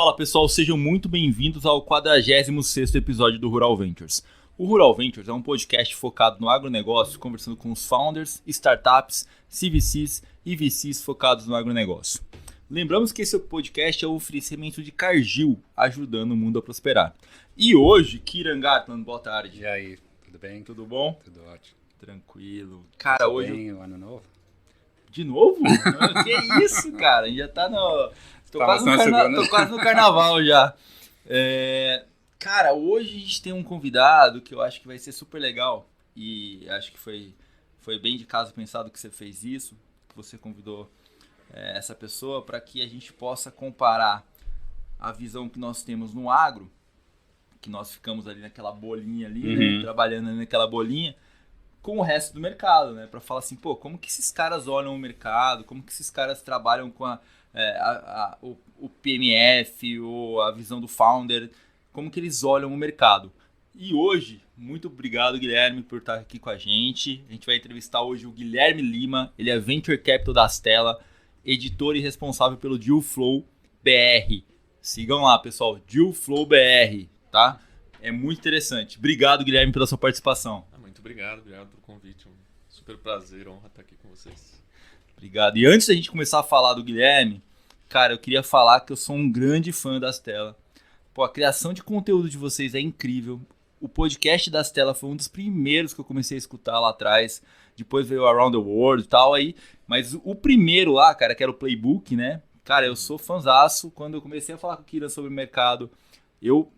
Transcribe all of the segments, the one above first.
Fala pessoal, sejam muito bem-vindos ao 46º episódio do Rural Ventures. O Rural Ventures é um podcast focado no agronegócio, conversando com os founders, startups, CVCs e VCs focados no agronegócio. Lembramos que esse podcast é o oferecimento de Cargill, ajudando o mundo a prosperar. E hoje, Kieran Gatland, boa tarde. E aí, tudo bem? Tudo bom? Tudo ótimo. Tranquilo. Cara, tudo hoje... bem, o ano novo? De novo? Que isso, cara? A gente já tá no... Tô quase no carnaval já. Cara, hoje a gente tem um convidado que eu acho que vai ser super legal. E acho que foi bem de caso pensado que você fez isso. Que você convidou essa pessoa para que a gente possa comparar a visão que nós temos no agro. Que nós ficamos ali naquela bolinha ali, né, trabalhando ali naquela bolinha. Com o resto do mercado, né? Para falar assim, pô, como que esses caras olham o mercado? Como que esses caras trabalham com o PMF ou a visão do founder? Como que eles olham o mercado? E hoje, muito obrigado, Guilherme, por estar aqui com a gente. A gente vai entrevistar hoje o Guilherme Lima. Ele é Venture Capital da Astela, editor e responsável pelo Dealflow BR. Sigam lá, pessoal, Dealflow BR, tá? É muito interessante. Obrigado, Guilherme, pela sua participação. Muito obrigado pelo convite. Um super prazer, honra estar aqui com vocês. Obrigado. E antes da gente começar a falar do Guilherme, cara, eu queria falar que eu sou um grande fã da Astela. Pô, a criação de conteúdo de vocês é incrível. O podcast da Astela foi um dos primeiros que eu comecei a escutar lá atrás. Depois veio o Around the World e tal aí. Mas o primeiro lá, cara, que era o Playbook, né? Cara, eu sou fãzaço. Quando eu comecei a falar com o Kira sobre o mercado, eu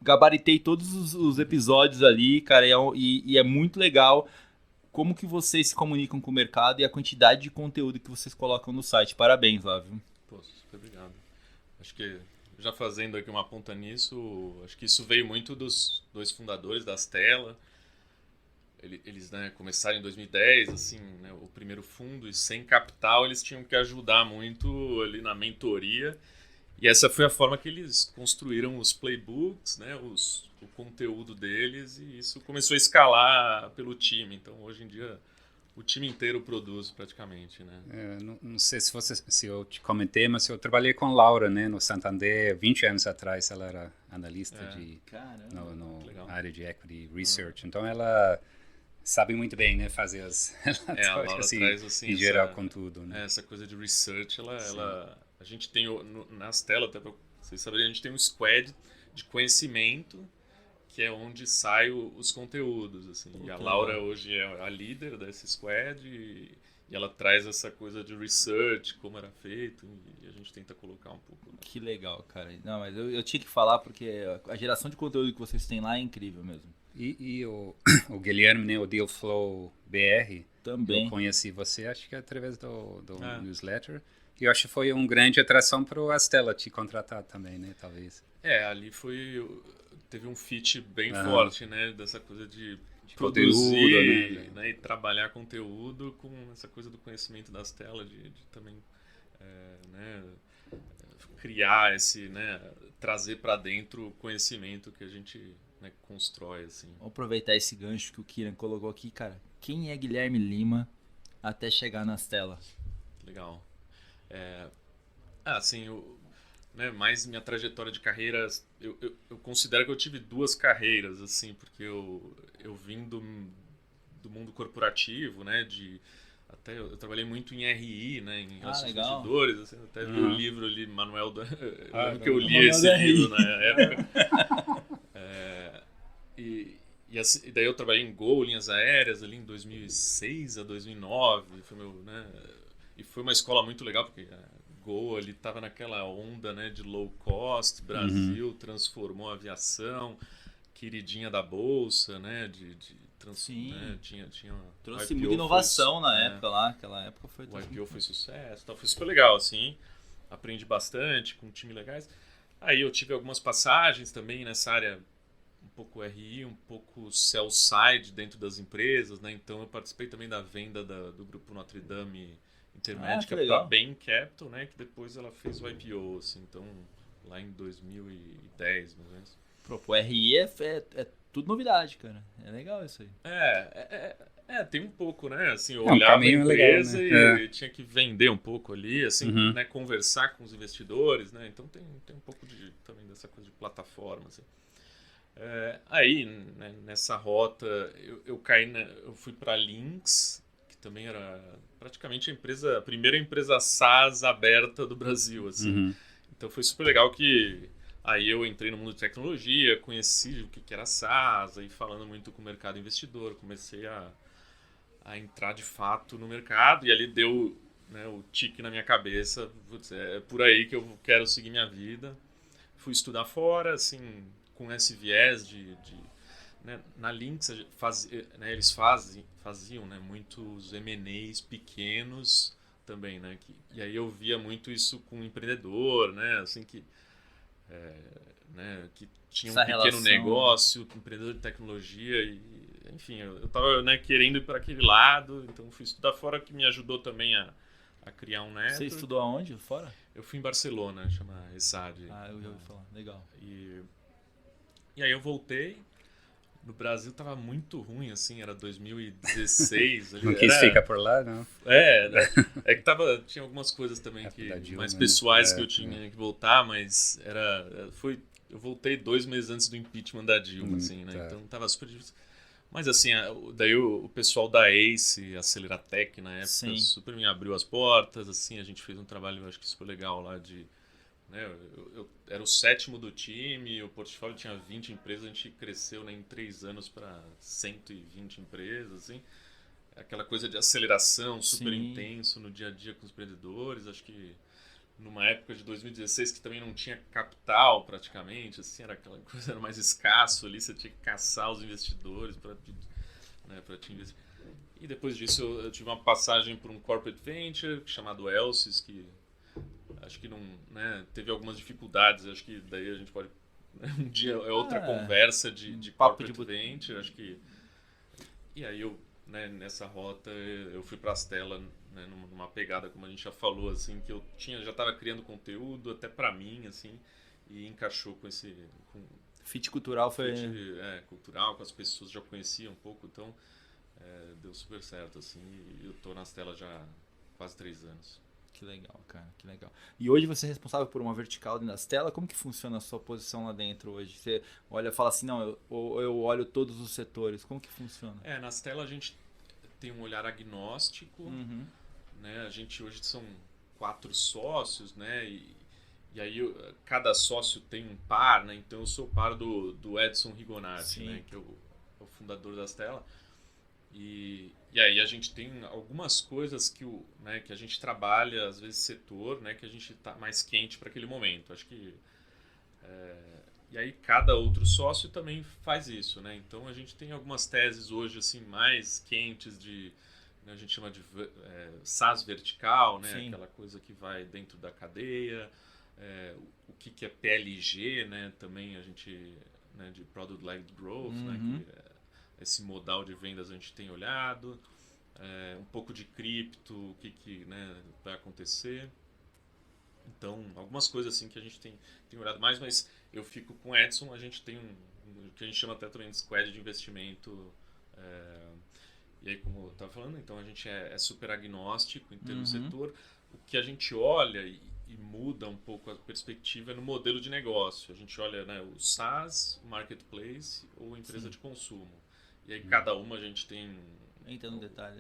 gabaritei todos os episódios ali, cara, e é muito legal como que vocês se comunicam com o mercado e a quantidade de conteúdo que vocês colocam no site. Parabéns lá, viu? Pô, super obrigado. Acho que, já fazendo aqui uma ponta nisso, acho que isso veio muito dos dois fundadores da Astela. Eles, né, começaram em 2010, assim, né, o primeiro fundo, e sem capital eles tinham que ajudar muito ali na mentoria. E essa foi a forma que eles construíram os playbooks, né, o conteúdo deles, e isso começou a escalar pelo time. Então, hoje em dia, o time inteiro produz praticamente, né? Não sei se eu te comentei, mas eu trabalhei com Laura, né, no Santander 20 anos atrás. Ela era analista na área de equity research. Então, ela sabe muito bem, né, fazer as relatórios, a Laura assim, traz, assim, em geral com tudo, né? Essa coisa de research, a gente tem na Astela, até para vocês saberem, a gente tem um squad de conhecimento, que é onde saem os conteúdos, assim. E a Laura hoje é a líder desse squad e ela traz essa coisa de research, como era feito, e a gente tenta colocar um pouco. Né? Que legal, cara. Não, mas eu tinha que falar porque a geração de conteúdo que vocês têm lá é incrível mesmo. E o Guilherme, né, o Dealflow BR, também. Eu conheci você, acho que através do newsletter. E eu acho que foi uma grande atração para o Astela te contratar também, né, talvez. Ali teve um fit bem forte, né, dessa coisa de produzir, conteúdo, né, e trabalhar conteúdo com essa coisa do conhecimento da Astela, de também né, criar esse, né, trazer para dentro o conhecimento que a gente, né, constrói, assim. Vamos aproveitar esse gancho que o Kieran colocou aqui, cara. Quem é Guilherme Lima até chegar na Astela? Legal. Assim, né, mais minha trajetória de carreira, eu considero que eu tive duas carreiras, assim, porque eu vim do mundo corporativo, né, até eu trabalhei muito em RI, né, em relações investidores, assim, até vi o livro ali, Manuel da... que eu li esse livro na época. E daí eu trabalhei em Gol, linhas aéreas, ali em 2006 a 2009, e foi uma escola muito legal, porque a Gol ali estava naquela onda, né, de low cost, Brasil transformou a aviação, queridinha da bolsa, né, né, tinha trouxe muita inovação na época lá, aquela época foi... O IPO foi sucesso, foi super legal, assim, aprendi bastante, com um time legais. Aí eu tive algumas passagens também nessa área, um pouco RI, um pouco sell side dentro das empresas, né? Então eu participei também da venda do grupo Notre Dame Intermédica para a Bain Capital, né? Que depois ela fez o IPO, assim, então lá em 2010, mais ou menos. O RI é tudo novidade, cara. É legal isso aí. Tem um pouco, né? Assim, eu olhava a empresa legal, né? E tinha que vender um pouco ali, assim, né? Conversar com os investidores, né? Então tem um pouco também dessa coisa de plataforma, assim. Aí, né, nessa rota, eu fui para a Lynx, que também era praticamente a primeira empresa SaaS aberta do Brasil, assim. Então foi super legal que aí eu entrei no mundo de tecnologia, conheci o que era SaaS, aí falando muito com o mercado investidor, comecei a entrar de fato no mercado, e ali deu, né, o tique na minha cabeça, é por aí que eu quero seguir minha vida. Fui estudar fora, assim, com esse viés né, na Lynx, né, eles faziam, né, muitos M&As pequenos também, né, e aí eu via muito isso com um empreendedor, né, assim, né, que tinha um pequeno negócio, um empreendedor de tecnologia, e enfim, eu tava, né, querendo ir para aquele lado, então fui estudar fora, que me ajudou também a criar um network. Você estudou aonde, fora? Eu fui em Barcelona, chama ESAD. Eu já ouvi falar, legal. E aí eu voltei. No Brasil tava muito ruim, assim, era 2016. Não quis ficar por lá, não? É que tinha algumas coisas também mais pessoais que eu tinha que voltar, mas eu voltei 2 meses antes do impeachment da Dilma, assim, né? Então tava super difícil. Mas assim, daí o pessoal da ACE, Aceleratec, na época, super me abriu as portas, assim, a gente fez um trabalho, eu acho que super legal lá né, eu era o 7º do time, o portfólio tinha 20 empresas, a gente cresceu, né, em 3 anos para 120 empresas, assim. Aquela coisa de aceleração super intenso no dia a dia com os empreendedores, acho que numa época de 2016 que também não tinha capital praticamente, assim, era aquela coisa, era mais escasso ali, você tinha que caçar os investidores para te investir. E depois disso eu tive uma passagem por um corporate venture chamado Elsys, que acho que não, né, teve algumas dificuldades, acho que daí a gente pode, um dia é outra conversa de corporate venture, acho que. E aí eu, né, nessa rota eu fui para a Astela, né, numa pegada, como a gente já falou, assim, que eu já estava criando conteúdo até para mim, assim, e encaixou com esse fit cultural foi cultural, com as pessoas já conheciam um pouco, então deu super certo, assim, e eu tô na Astela já há quase 3 anos. Que legal, cara, que legal. E hoje você é responsável por uma vertical dentro da Astela. Como que funciona a sua posição lá dentro hoje? Você olha e fala assim, não, eu olho todos os setores. Como que funciona? Na Astela a gente tem um olhar agnóstico, né? A gente hoje são 4 sócios, né? E aí cada sócio tem um par, né? Então eu sou par do Edson Rigonati, né? Que é o fundador da Astela. E aí a gente tem algumas coisas que a gente trabalha, às vezes, setor, né, que a gente está mais quente para aquele momento. Acho que e aí cada outro sócio também faz isso, né? Então a gente tem algumas teses hoje assim mais quentes né, a gente chama de SaaS vertical, né? Aquela coisa que vai dentro da cadeia. O que é PLG, né? Também a gente, né, de Product Led Growth, né? Esse modal de vendas a gente tem olhado, um pouco de cripto, o que né, vai acontecer. Então, algumas coisas assim que a gente tem olhado mais, mas eu fico com o Edson, a gente tem o que a gente chama até também de squad de investimento. E aí, como eu estava falando, então a gente é super agnóstico em termos do setor. O que a gente olha e muda um pouco a perspectiva é no modelo de negócio. A gente olha, né, o SaaS, o Marketplace ou empresa de consumo. E aí cada uma a gente tem... Entra no detalhe.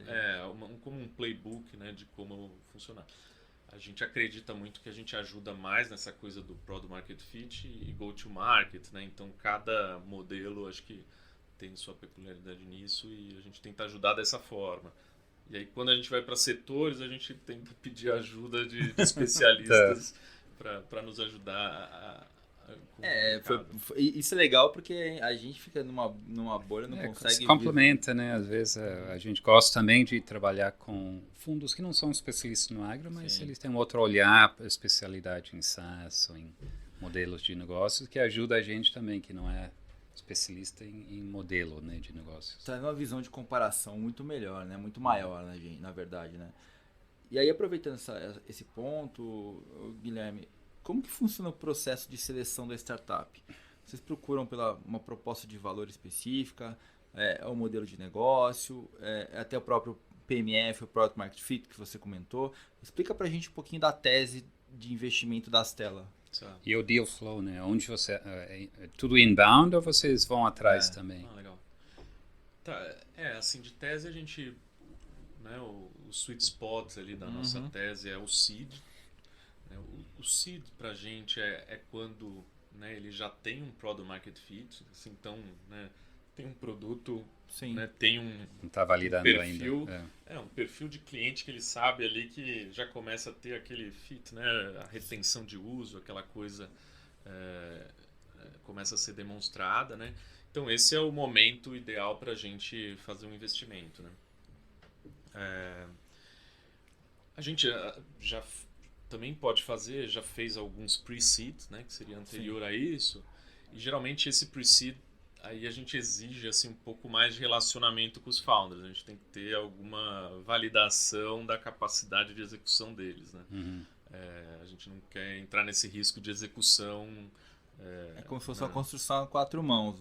Como um playbook, né, de como funcionar. A gente acredita muito que a gente ajuda mais nessa coisa do Product Market Fit e Go to Market, né? Então cada modelo acho que tem sua peculiaridade nisso e a gente tenta ajudar dessa forma. E aí quando a gente vai para setores, a gente tenta pedir ajuda de especialistas para nos ajudar isso é legal porque a gente fica numa bolha, não consegue... Se complementa, né? Às vezes a gente gosta também de trabalhar com fundos que não são especialistas no agro, mas eles têm um outro olhar, especialidade em SaaS ou em modelos de negócios, que ajuda a gente também, que não é especialista em modelo, né, de negócios. Traz uma visão de comparação muito melhor, né? Muito maior, né, gente, na verdade, né? E aí, aproveitando esse ponto, Guilherme, como que funciona o processo de seleção da startup? Vocês procuram uma proposta de valor específica? o modelo de negócio, até o próprio PMF, o Product Market Fit que você comentou. Explica pra gente um pouquinho da tese de investimento da Astela. E o deal flow, né? Onde você... tudo inbound ou vocês vão atrás também? Legal. Tá, assim, de tese a gente... Né, o sweet spot ali da nossa tese é o seed. Né, o seed pra gente é quando, né, ele já tem um product market fit, assim, então, né, tem um produto, né, tem não está validando perfil, ainda. Um perfil de cliente que ele sabe ali que já começa a ter aquele fit, né, a retenção de uso, aquela coisa começa a ser demonstrada, né? Então esse é o momento ideal para a gente fazer um investimento, né? A gente já também pode fazer, já fez alguns pre-seed, né, que seria anterior a isso, e geralmente esse pre-seed aí a gente exige assim um pouco mais de relacionamento com os founders, a gente tem que ter alguma validação da capacidade de execução deles, né? A gente não quer entrar nesse risco de execução. É como se fosse uma construção a 4 mãos,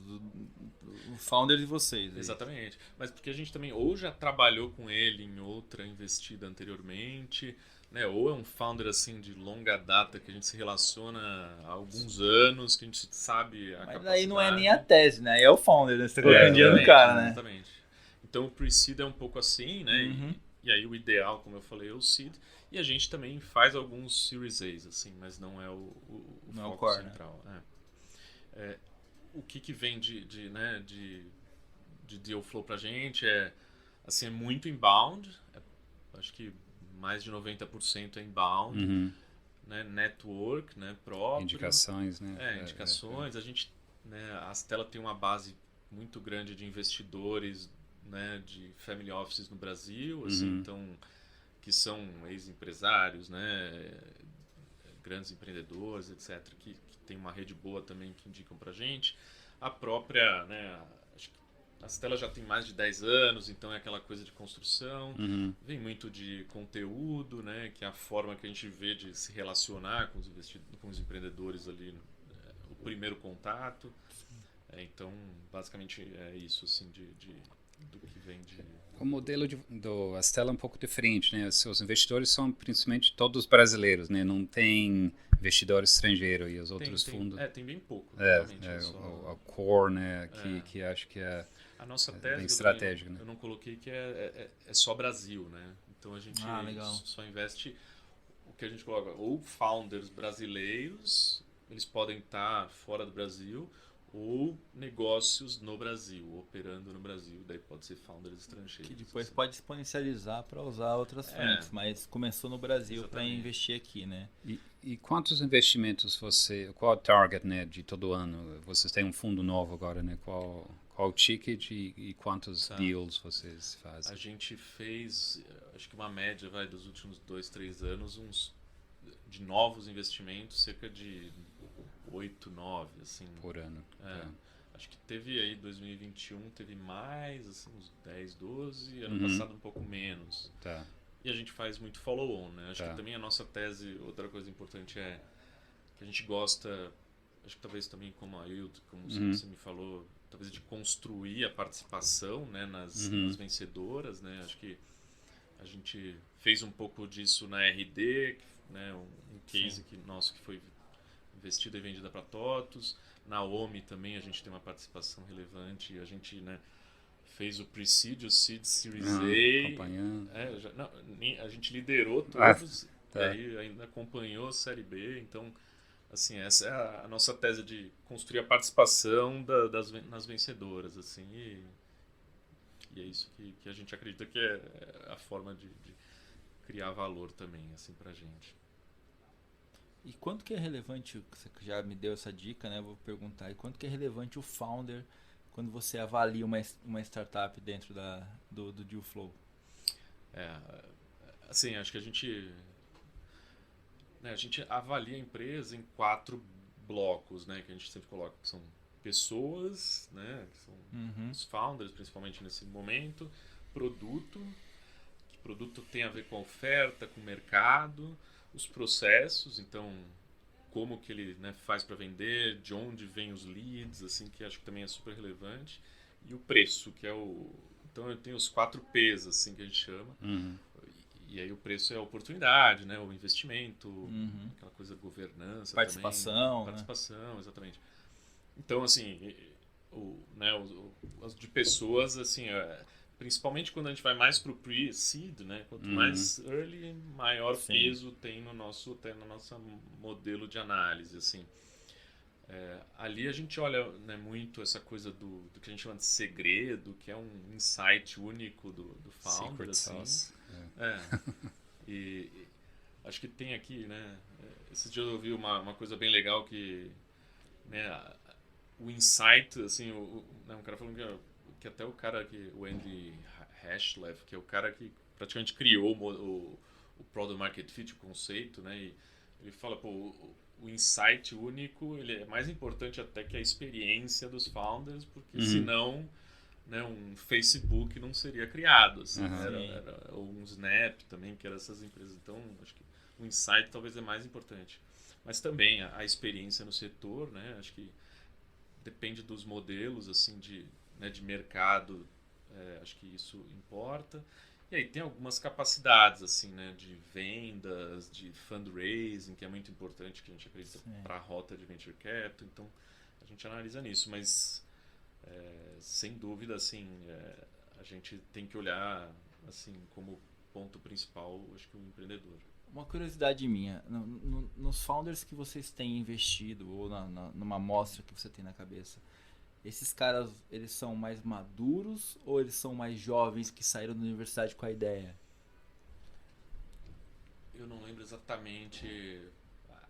o founder e vocês. Exatamente. Mas porque a gente também ou já trabalhou com ele em outra investida anteriormente, né? Ou é um founder assim de longa data que a gente se relaciona há alguns anos, que a gente sabe a capacidade. Mas aí não é nem a tese, né? Aí é o founder, né? Você tá colocando dinheiro no cara, né? Exatamente. Então o pre-seed é um pouco assim, né? E aí o ideal, como eu falei, é o seed. E a gente também faz alguns Series A's, assim, mas não é o não foco core, central. Né? O que vem de deal flow pra gente é muito inbound. Acho que mais de 90% é inbound. Né? Network, né? Próprio. Indicações, né? Indicações. A gente, né? A Astela tem uma base muito grande de investidores, né? De family offices no Brasil, assim, então, que são ex-empresários, né? Grandes empreendedores, etc., que tem uma rede boa também que indicam pra gente. A própria, né, acho que a Astela já tem mais de 10 anos, então é aquela coisa de construção. Vem muito de conteúdo, né, que é a forma que a gente vê de se relacionar com os empreendedores ali, o primeiro contato. Então, basicamente é isso, assim, do que vem de... O modelo do Astela é um pouco diferente, né? Os seus investidores são principalmente todos brasileiros, né? Não tem investidor estrangeiro e os outros fundos... tem bem pouco. O core, né? Que acho que é a nossa tese bem estratégica, né? Eu não coloquei que é só Brasil, né? Então a gente só investe o que a gente coloca, ou founders brasileiros, eles podem estar fora do Brasil, ou negócios no Brasil, operando no Brasil, daí pode ser founders estrangeiros. Que depois pode exponencializar para usar outras frentes, mas começou no Brasil para investir aqui, né? E quantos investimentos qual é o target, né, de todo ano? Vocês têm um fundo novo agora, né? Qual o ticket e quantos deals vocês fazem? A gente fez, acho que uma média dos últimos 2-3 anos, de novos investimentos, cerca de 8, 9, assim. Por ano. Acho que teve aí, 2021, teve mais, assim, uns 10, 12. Ano passado um pouco menos. Tá. E a gente faz muito follow-on, né? Acho que também a nossa tese, outra coisa importante é que a gente gosta, acho que talvez também como a Yield, como você me falou, talvez de construir a participação, né, nas vencedoras, né? Acho que a gente fez um pouco disso na RD, né, um case nosso que foi investida e vendida para TOTUS. Na OMI também a gente tem uma participação relevante. A gente, né, fez o Pre-Seed, o Seed, Series A. Acompanhando. A gente liderou todos, e aí ainda acompanhou a Série B. Então, assim, essa é a nossa tese de construir a participação nas vencedoras. Assim, e é isso que a gente acredita que é a forma de criar valor também, assim, pra gente. E quanto que é relevante, você já me deu essa dica, né? Vou perguntar, e quanto que é relevante o founder quando você avalia uma startup dentro do deal flow? Assim, acho que a gente avalia a empresa em 4 blocos, né? Que a gente sempre coloca, que são pessoas, né? Que são os founders, principalmente nesse momento. Produto, que produto tem a ver com a oferta, com o mercado. Os processos, então como que ele, né, faz para vender, de onde vem os leads, assim, que acho que também é super relevante. e o preço, que é o... Então eu tenho os 4 P's, assim, que a gente chama. E aí o preço é a oportunidade, né? O investimento, aquela coisa de governança participação, também. Participação, exatamente. Então, assim, de pessoas, assim, principalmente quando a gente vai mais para o pre-seed, né? Quanto mais early, maior peso tem no nosso modelo de análise, assim. Ali a gente olha, né, muito essa coisa do que a gente chama de segredo, que é um insight único do founder, assim. E acho que tem aqui, né? Esses dias eu ouvi uma coisa bem legal que, né, o insight, assim, um cara falando que até o cara o Andy Hashlev, que é o cara que praticamente criou o Product Market Fit, o conceito, né? E ele fala, pô, o insight único, ele é mais importante até que a experiência dos founders, porque senão, né, um Facebook não seria criado, assim, ou um Snap também, que eram essas empresas. Então, acho que o insight talvez é mais importante. Mas também a experiência no setor, né, acho que depende dos modelos, assim, de mercado, acho que isso importa. E aí tem algumas capacidades, assim, né, de vendas, de fundraising, que é muito importante, que a gente acredita para a rota de venture capital. Então, a gente analisa nisso, mas sem dúvida, assim, a gente tem que olhar, assim, como ponto principal, acho que o empreendedor. Uma curiosidade minha, nos founders que vocês têm investido, ou numa amostra que você tem na cabeça, esses caras, eles são mais maduros ou eles são mais jovens que saíram da universidade com a ideia? Eu não lembro exatamente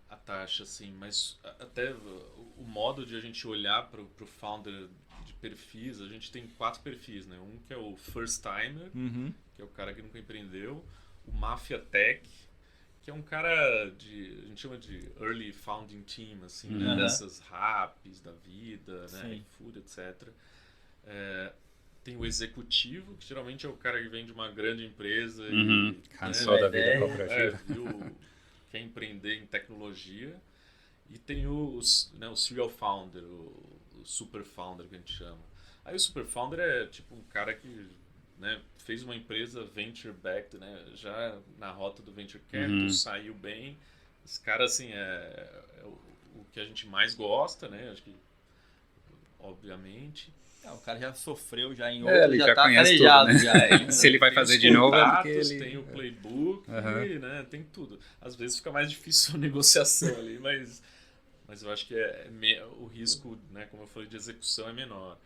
a taxa, assim, mas até o modo de a gente olhar para o founder de perfis, a gente tem 4 perfis, né? Um que é o first timer, que é o cara que nunca empreendeu, o Mafia Tech, que é um cara a gente chama de early founding team, assim, né? Dessas raps da vida, né? iFood, etc. Tem o executivo, que geralmente é o cara que vem de uma grande empresa e cansou da vida corporativa. Quer empreender em tecnologia. E tem o serial founder, o super founder que a gente chama. Aí o super founder é tipo um cara que, né, fez uma empresa venture backed, né, já na rota do venture capital, saiu bem. Esse cara, assim, é o que a gente mais gosta, né, acho que, obviamente. O cara já sofreu já em outro, ele já tá conhece calejado. Tudo, né? Se ele vai fazer de novo é porque ele... Tem o playbook, e, né, tem tudo. Às vezes fica mais difícil a negociação ali, mas eu acho que o risco, né, como eu falei, de execução é menor.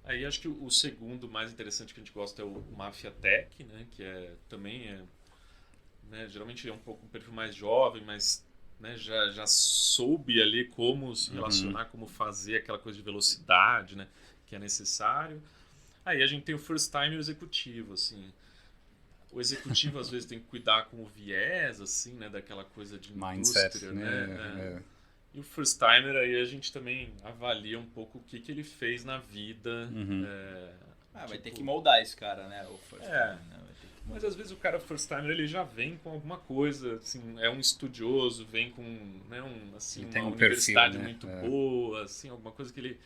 Aí acho que o segundo mais interessante que a gente gosta é o Mafia Tech, né, que também né, geralmente é um pouco um perfil mais jovem, mas, né, já soube ali como se relacionar, como fazer aquela coisa de velocidade, né, que é necessário. Aí a gente tem o first time e o executivo, assim. O executivo às vezes tem que cuidar com o viés, assim, né, daquela coisa de mindset, indústria, né? E o first timer aí a gente também avalia um pouco o que ele fez na vida. Vai ter que moldar esse cara, né? O first timer, né? Mas às vezes o cara first timer ele já vem com alguma coisa, assim, é um estudioso, vem com, né, assim, uma universidade perfil, né? Muito boa, assim, alguma coisa que ele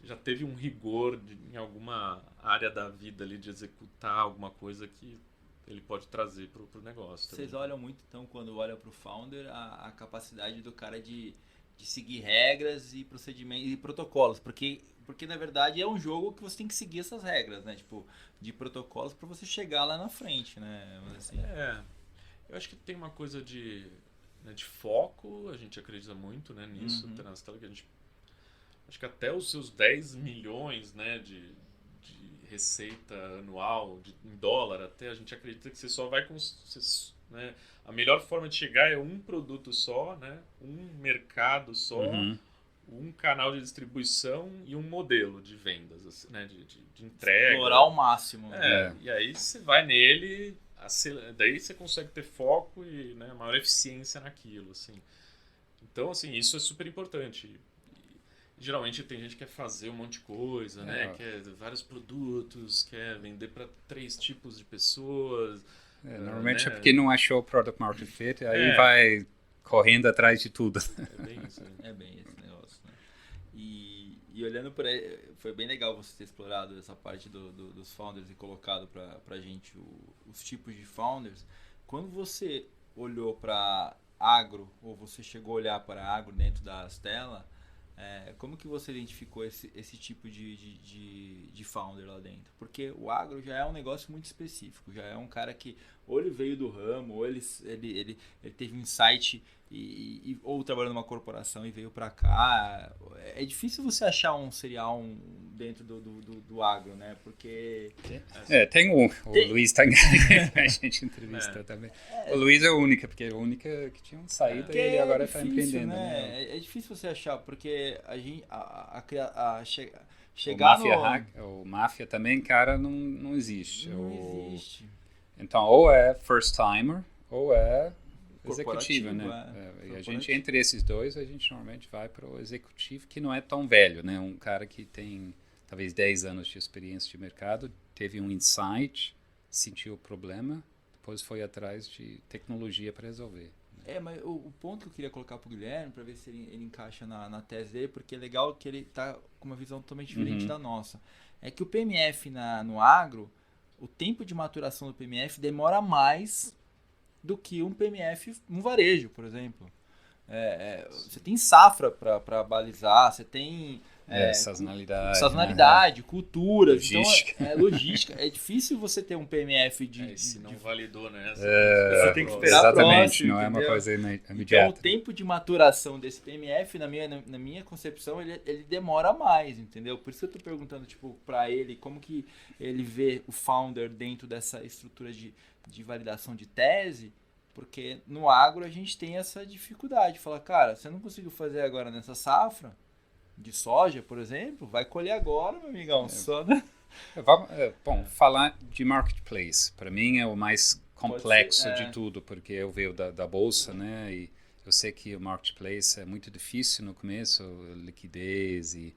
já teve um rigor em alguma área da vida ali de executar alguma coisa que ele pode trazer para o negócio. Vocês olham muito, então, quando olham para o founder, a capacidade do cara de seguir regras e procedimentos e protocolos, porque na verdade é um jogo que você tem que seguir essas regras, né? Tipo, de protocolos para você chegar lá na frente, né? Assim. Eu acho que tem uma coisa de foco, a gente acredita muito, né, nisso, que a gente, acho que até os seus 10 milhões, né, de receita anual em dólar, até a gente acredita que você só vai né, a melhor forma de chegar é um produto só, né, um mercado só, um canal de distribuição e um modelo de vendas, assim, né, de entrega. Explorar ao máximo. E aí você vai nele, daí você consegue ter foco e, né, maior eficiência naquilo, assim. Então, assim, isso é super importante. Geralmente tem gente que quer fazer um monte de coisa, né? Quer vários produtos, quer vender para 3 tipos de pessoas. Normalmente né? é porque não achou o Product Market Fit, aí vai correndo atrás de tudo. É bem isso. É bem esse negócio, né? E E olhando para foi bem legal você ter explorado essa parte dos founders e colocado pra gente os tipos de founders. Quando você olhou para agro, ou você chegou a olhar para agro dentro da Astela, como que você identificou esse tipo de founder lá dentro? Porque o agro já é um negócio muito específico, já é um cara que ou ele veio do ramo, ou ele teve um insight ou trabalhou numa corporação e veio para cá. É difícil você achar um serial dentro do agro, né? Porque... Tem o Luiz Tangani, que a gente entrevistou também. O Luiz é o único, porque é o único que tinha saído e ele agora está empreendendo. Né? É difícil você achar, porque a gente chegar o Máfia também, cara, não existe. Não existe. Então, ou é first timer, ou é executivo, né? E a gente, entre esses dois, a gente normalmente vai para o executivo, que não é tão velho, né? Um cara que tem talvez 10 anos de experiência de mercado, teve um insight, sentiu o problema, depois foi atrás de tecnologia para resolver. Mas o ponto que eu queria colocar para o Guilherme, para ver se ele encaixa na tese dele, porque é legal que ele está com uma visão totalmente diferente da nossa, é que o PMF no agro, o tempo de maturação do PMF demora mais do que um PMF no varejo, por exemplo. Você tem safra para balizar, você tem sazonalidade, culturas, logística. Então, logística. É difícil você ter um PMF se não validou, né? Você tem que esperar exatamente, próximo, não entendeu? é uma coisa imediata. Então, o tempo de maturação desse PMF, na minha concepção, ele demora mais, entendeu? Por isso que eu tô perguntando, tipo, para ele, como que ele vê o founder dentro dessa estrutura de validação de tese, porque no agro a gente tem essa dificuldade. Fala, cara, você não conseguiu fazer agora nessa safra de soja, por exemplo, vai colher agora, meu amigão. Só, né? Bom, falar de marketplace, para mim é o mais complexo de tudo, porque eu venho da bolsa, né? E eu sei que o marketplace é muito difícil no começo, liquidez e...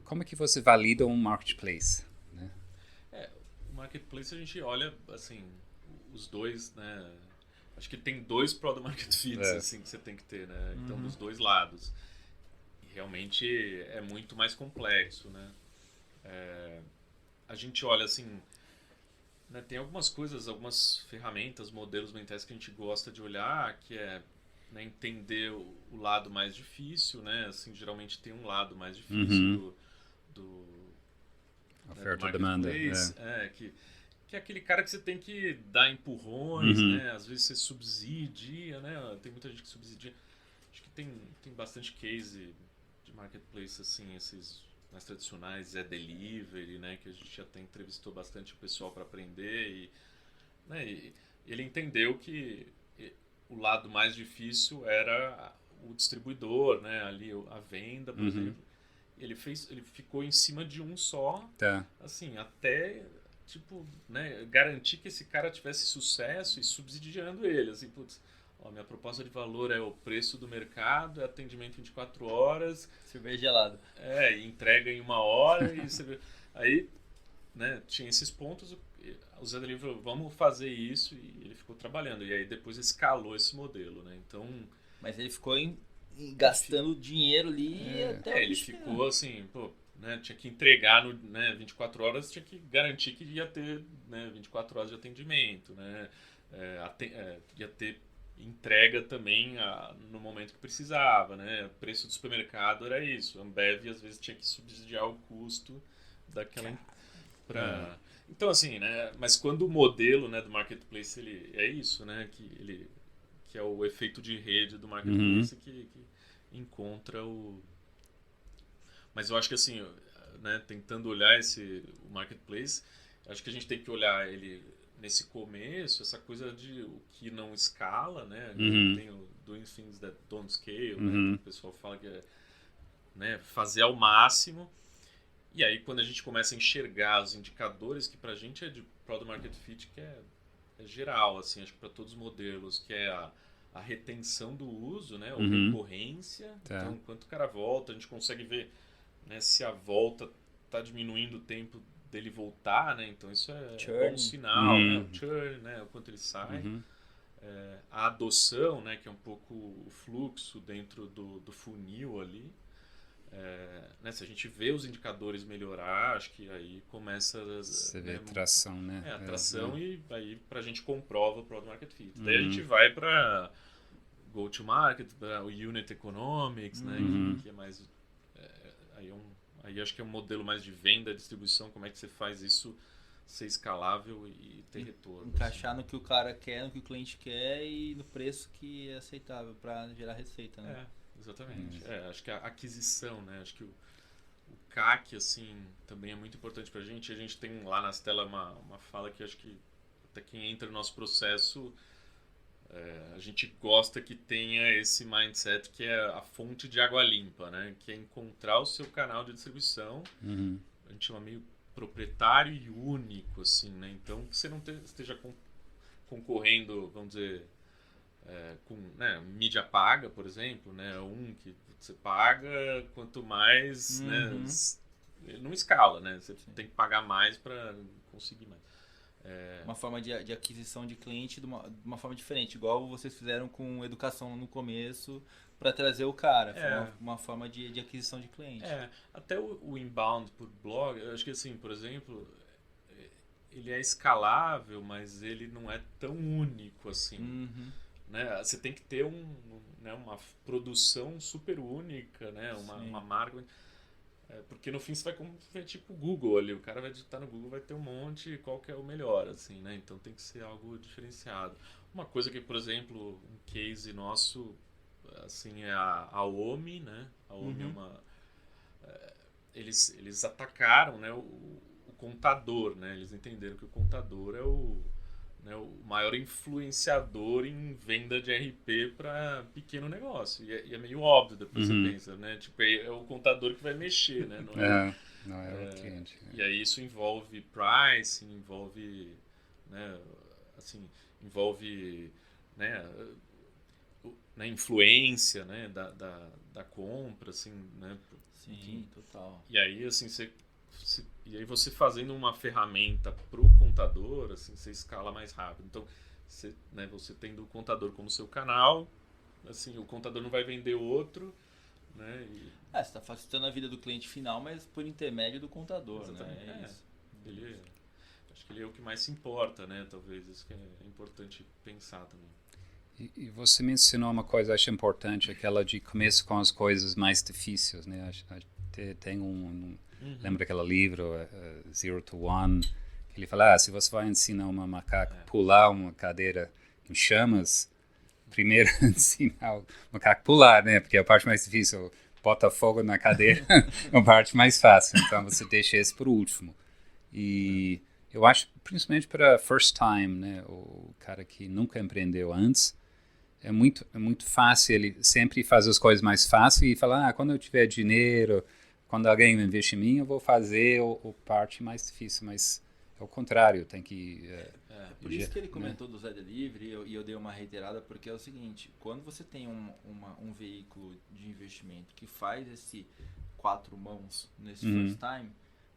como é que você valida um marketplace? Né? O marketplace a gente olha, assim, os dois, né? Acho que tem 2 product market fits, assim, que você tem que ter, né? Então, dos dois lados. E realmente é muito mais complexo, né? A gente olha, assim, né, tem algumas coisas, algumas ferramentas, modelos mentais que a gente gosta de olhar, que é, né, entender o lado mais difícil, né? Assim, geralmente tem um lado mais difícil do oferta e demanda. Que é aquele cara que você tem que dar empurrões, né? Às vezes você subsidia, né? Tem muita gente que subsidia. Acho que tem bastante case de marketplace, assim, esses mais tradicionais, Delivery, né? Que a gente até entrevistou bastante o pessoal para aprender né? E ele entendeu que o lado mais difícil era o distribuidor, né? Ali a venda, por exemplo. Ele ficou em cima de um só, assim, até tipo, né, garantir que esse cara tivesse sucesso e subsidiando ele, assim, putz, minha proposta de valor é o preço do mercado, é atendimento 24 horas, cerveja gelada, entrega em 1 hora e você... Aí, né, tinha esses pontos, o Zé Delivery falou, vamos fazer isso, e ele ficou trabalhando, e aí depois escalou esse modelo, né, então... Mas ele ficou gastando dinheiro ali até ele ficou assim, pô, né, tinha que entregar no 24 horas, tinha que garantir que ia ter, né, 24 horas de atendimento, né, ia ter entrega também no momento que precisava, né, o preço do supermercado era isso, a Ambev às vezes tinha que subsidiar o custo daquela... Então assim, né, mas quando o modelo, né, do marketplace ele é isso, né, que é o efeito de rede do marketplace que encontra o... Mas eu acho que assim, né, tentando olhar o marketplace, acho que a gente tem que olhar ele nesse começo, essa coisa de o que não escala, né? Tem o doing things that don't scale, né? O pessoal fala que é, né, fazer ao máximo. E aí quando a gente começa a enxergar os indicadores, que pra gente é de Product Market Fit, que é geral, assim, acho que para todos os modelos, que é a retenção do uso, né? Ou recorrência. Então, quanto o cara volta, a gente consegue ver, né, se a volta está diminuindo o tempo dele voltar, né? Então isso é bom sinal, né? O churn, né? O quanto ele sai. A adoção, né? Que é um pouco o fluxo dentro do funil ali. né, se a gente vê os indicadores melhorar, acho que aí começa... Você vê tração, né? Tração e aí pra gente comprova o Product Market Fit. Daí a gente vai para Go-to-Market, para o Unit Economics, né, que é mais... Aí acho que é um modelo mais de venda, distribuição, como é que você faz isso ser escalável e ter retorno. Encaixar no que o cara quer, no que o cliente quer e no preço que é aceitável para gerar receita, né? Exatamente. Acho que a aquisição, né? Acho que o CAC, assim, também é muito importante pra gente. A gente tem lá nas telas uma fala que acho que até quem entra no nosso processo, a gente gosta que tenha esse mindset que é a fonte de água limpa, né? Que é encontrar o seu canal de distribuição. A gente chama meio proprietário e único, assim, né? Então, que você não esteja concorrendo, vamos dizer, com, né, mídia paga, por exemplo, né? Que você paga, quanto mais, né? Não escala, né? Você tem que pagar mais para conseguir mais. Uma forma de aquisição de cliente de uma forma diferente, igual vocês fizeram com educação no começo para trazer o cara. Foi uma forma de aquisição de cliente. Até o inbound por blog, eu acho que assim, por exemplo, ele é escalável, mas ele não é tão único assim. Né? Você tem que ter uma produção super única, né? Uma marca... porque no fim você vai tipo o Google ali, o cara vai digitar no Google, vai ter um monte, qual que é o melhor, assim, né? Então tem que ser algo diferenciado. Uma coisa que, por exemplo, um case nosso, assim, é a OMI, né? A OMI é uma... Eles atacaram, né, o contador, né? Eles entenderam que o contador é o maior influenciador em venda de RP para pequeno negócio. E é meio óbvio depois você pensa, né? Tipo, é o contador que vai mexer, né? Não é o cliente. E aí isso envolve pricing, envolve, né, assim, né, na influência, né, da compra, assim, né? Sim, total. E aí, assim, você fazendo uma ferramenta pro contador, assim, você escala mais rápido. Então, você tendo o contador como seu canal, assim, o contador não vai vender outro, né? Você está facilitando a vida do cliente final, mas por intermédio do contador, exatamente, né? Isso. Acho que ele é o que mais se importa, né? Talvez isso que é importante pensar também. E você mencionou uma coisa que eu acho importante, aquela de começo com as coisas mais difíceis, né? Tem lembra aquele livro, Zero to One, que ele fala, se você vai ensinar uma macaca a pular uma cadeira em chamas, primeiro ensinar o macaco a pular, né? Porque é a parte mais difícil, bota fogo na cadeira, é a parte mais fácil. Então você deixa esse por último. E eu acho, principalmente para first time, né? O cara que nunca empreendeu antes, é muito fácil ele sempre fazer as coisas mais fáceis e falar, quando eu tiver dinheiro, quando alguém investir em mim, eu vou fazer o parte mais difícil, mas é o contrário, tem que... por isso que ele comentou do Zé Delivery e eu dei uma reiterada, porque é o seguinte, quando você tem um veículo de investimento que faz esse 4 mãos nesse first time,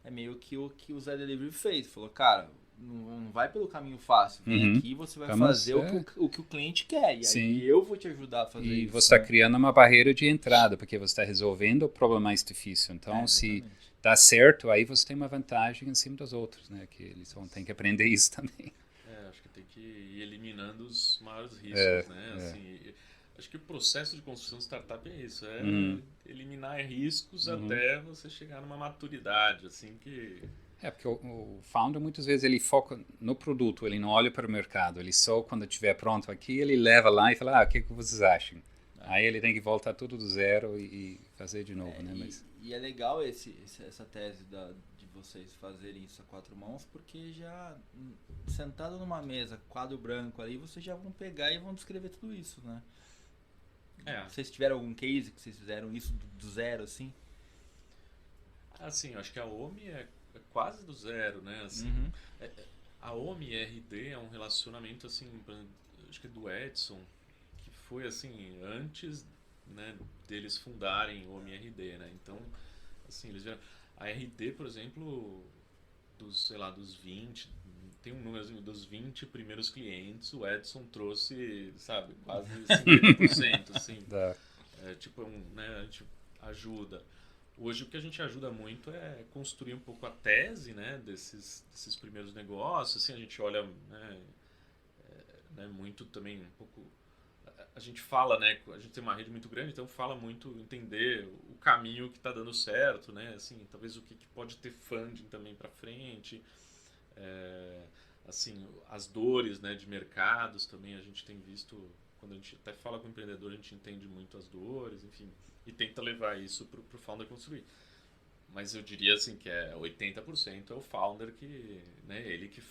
é meio que o que o Zé Delivery fez, falou, cara, não vai pelo caminho fácil, vem aqui, você vai fazer o que o cliente quer, e aí eu vou te ajudar a fazer isso. E você está criando uma barreira de entrada, porque você está resolvendo o problema mais difícil. Então, se dá certo, aí você tem uma vantagem em cima dos outros, né? Que eles vão ter que aprender isso também. Acho que tem que ir eliminando os maiores riscos, né? Assim, acho que o processo de construção de startup é isso, eliminar riscos até você chegar numa maturidade, assim, que... Porque o founder muitas vezes ele foca no produto, ele não olha para o mercado, ele só quando estiver pronto aqui, ele leva lá e fala, o que vocês acham? Aí ele tem que voltar tudo do zero e fazer de novo, né? E é legal essa tese de vocês fazerem isso a 4 mãos, porque já sentado numa mesa, quadro branco ali, vocês já vão pegar e vão descrever tudo isso, né? Vocês tiveram algum case que vocês fizeram isso do zero, assim? Assim, acho que a OMI é quase do zero, né? Assim, a OMI RD é um relacionamento, assim, acho que é do Edson, que foi, assim, antes, né, deles fundarem o OMI RD, né? Então, assim, eles vieram... A RD, por exemplo, dos 20... Tem um número, assim, dos 20 primeiros clientes, o Edson trouxe, sabe, quase 50%, assim. Tipo, né, a gente ajuda. Hoje o que a gente ajuda muito é construir um pouco a tese, né, desses primeiros negócios. Assim, a gente olha, né, muito também um pouco... A gente fala, né, a gente tem uma rede muito grande, então fala muito entender o caminho que está dando certo, né, assim, talvez o que pode ter funding também para frente, assim, as dores, né, de mercados também a gente tem visto, quando a gente até fala com o empreendedor, a gente entende muito as dores, enfim, e tenta levar isso para o founder construir. Mas eu diria assim que 80% é o founder que, né, ele que...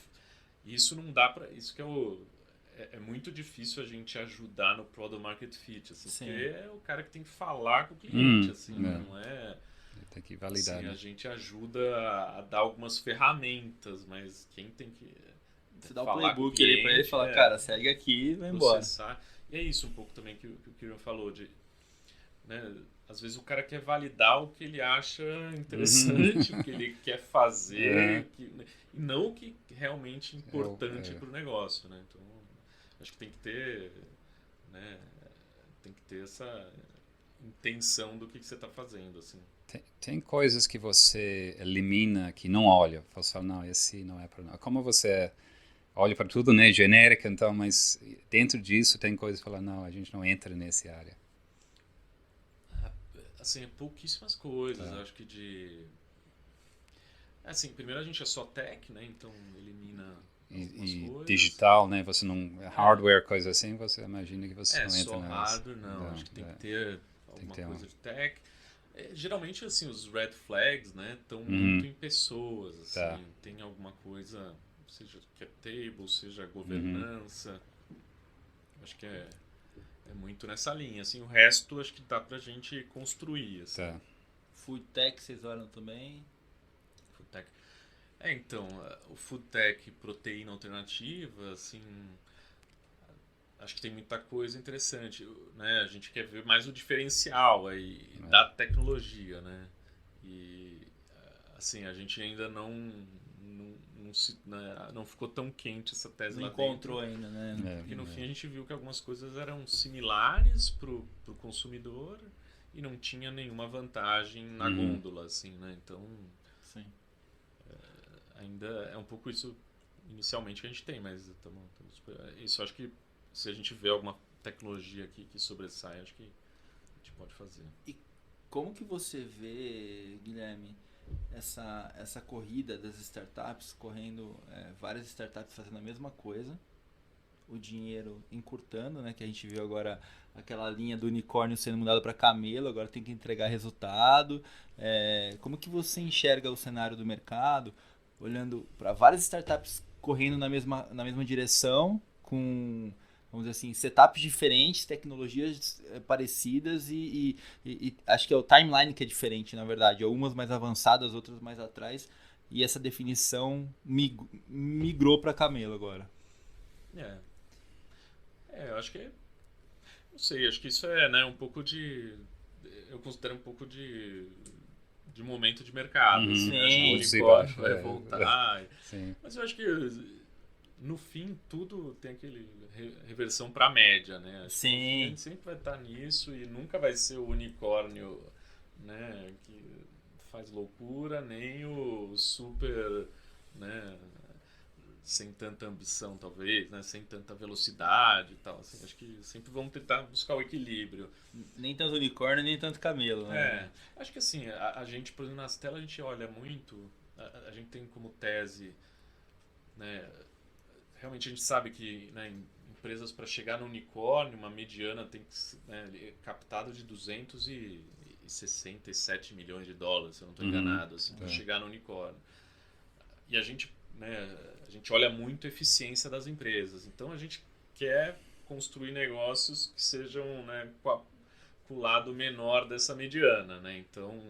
Isso não dá para... Isso que é muito difícil a gente ajudar no Product Market Fit, assim, porque é o cara que tem que falar com o cliente, assim, não é... Tem que validar. Assim, né? A gente ajuda a dar algumas ferramentas, mas quem tem que... Você dá o playbook ali pra ele e fala, cara, segue aqui e vai embora. E é isso um pouco também que o Kieran falou, de... Né, às vezes o cara quer validar o que ele acha interessante, o que ele quer fazer, e não o que é realmente importante para o negócio, né? Então, acho que tem que ter, né, essa intenção do que você está fazendo, assim. Tem coisas que você elimina, que não olha. Você fala, não, esse não é para nós. Como você olha para tudo, né, genérica, então, mas dentro disso tem coisas que fala, não, a gente não entra nessa área. Assim, pouquíssimas coisas, acho que assim, primeiro a gente é só tech, né, então elimina e coisas. Digital, né, você não... Hardware, coisa assim, você imagina que você não entra só hardware, não, acho que tem que ter alguma coisa de tech. Geralmente, assim, os red flags, né, estão muito em pessoas, assim, tem alguma coisa, seja cap table, seja governança, acho que é muito nessa linha, assim, o resto acho que dá pra gente construir, assim. Food tech, vocês olham também? Food tech. Então, o food tech, proteína alternativa, assim, acho que tem muita coisa interessante, né? A gente quer ver mais o diferencial aí da tecnologia, né? E, assim, a gente ainda não ficou tão quente essa tese lá dentro. Não encontrou ainda, né? Porque no fim a gente viu que algumas coisas eram similares pro consumidor e não tinha nenhuma vantagem na gôndola, assim, né? Então, ainda é um pouco isso inicialmente que a gente tem, mas isso acho que se a gente vê alguma tecnologia aqui que sobressai, acho que a gente pode fazer. E como que você vê, Guilherme, essa corrida das startups, correndo várias startups fazendo a mesma coisa, o dinheiro encurtando, né? Que a gente viu agora aquela linha do unicórnio sendo mudada para camelo, agora tem que entregar resultado. Como que você enxerga o cenário do mercado, olhando para várias startups correndo na mesma direção, com, vamos dizer assim, setups diferentes, tecnologias parecidas e acho que é o timeline que é diferente, na verdade. Algumas mais avançadas, outras mais atrás. E essa definição migrou para camelo agora. Eu acho que... Não sei, acho que isso é, né, um pouco de... Eu considero um pouco de momento de mercado. Assim, acho que o unicórnio vai voltar. Mas eu acho que... No fim, tudo tem aquele reversão para a média, né? Acho que a gente sempre vai estar nisso e nunca vai ser o unicórnio, né, que faz loucura, nem o super, né, sem tanta ambição, talvez, né, sem tanta velocidade e tal. Assim, acho que sempre vamos tentar buscar o equilíbrio. Nem tanto unicórnio, nem tanto camelo, né? Acho que assim, a gente, por exemplo, nas telas a gente olha muito, a gente tem como tese, né, realmente a gente sabe que, né, empresas para chegar no unicórnio, uma mediana tem que ser, né, captado de 267 milhões de dólares, se eu não estou enganado, assim, para chegar no unicórnio. E a gente olha muito a eficiência das empresas. Então a gente quer construir negócios que sejam, né, com o lado menor dessa mediana, né? Então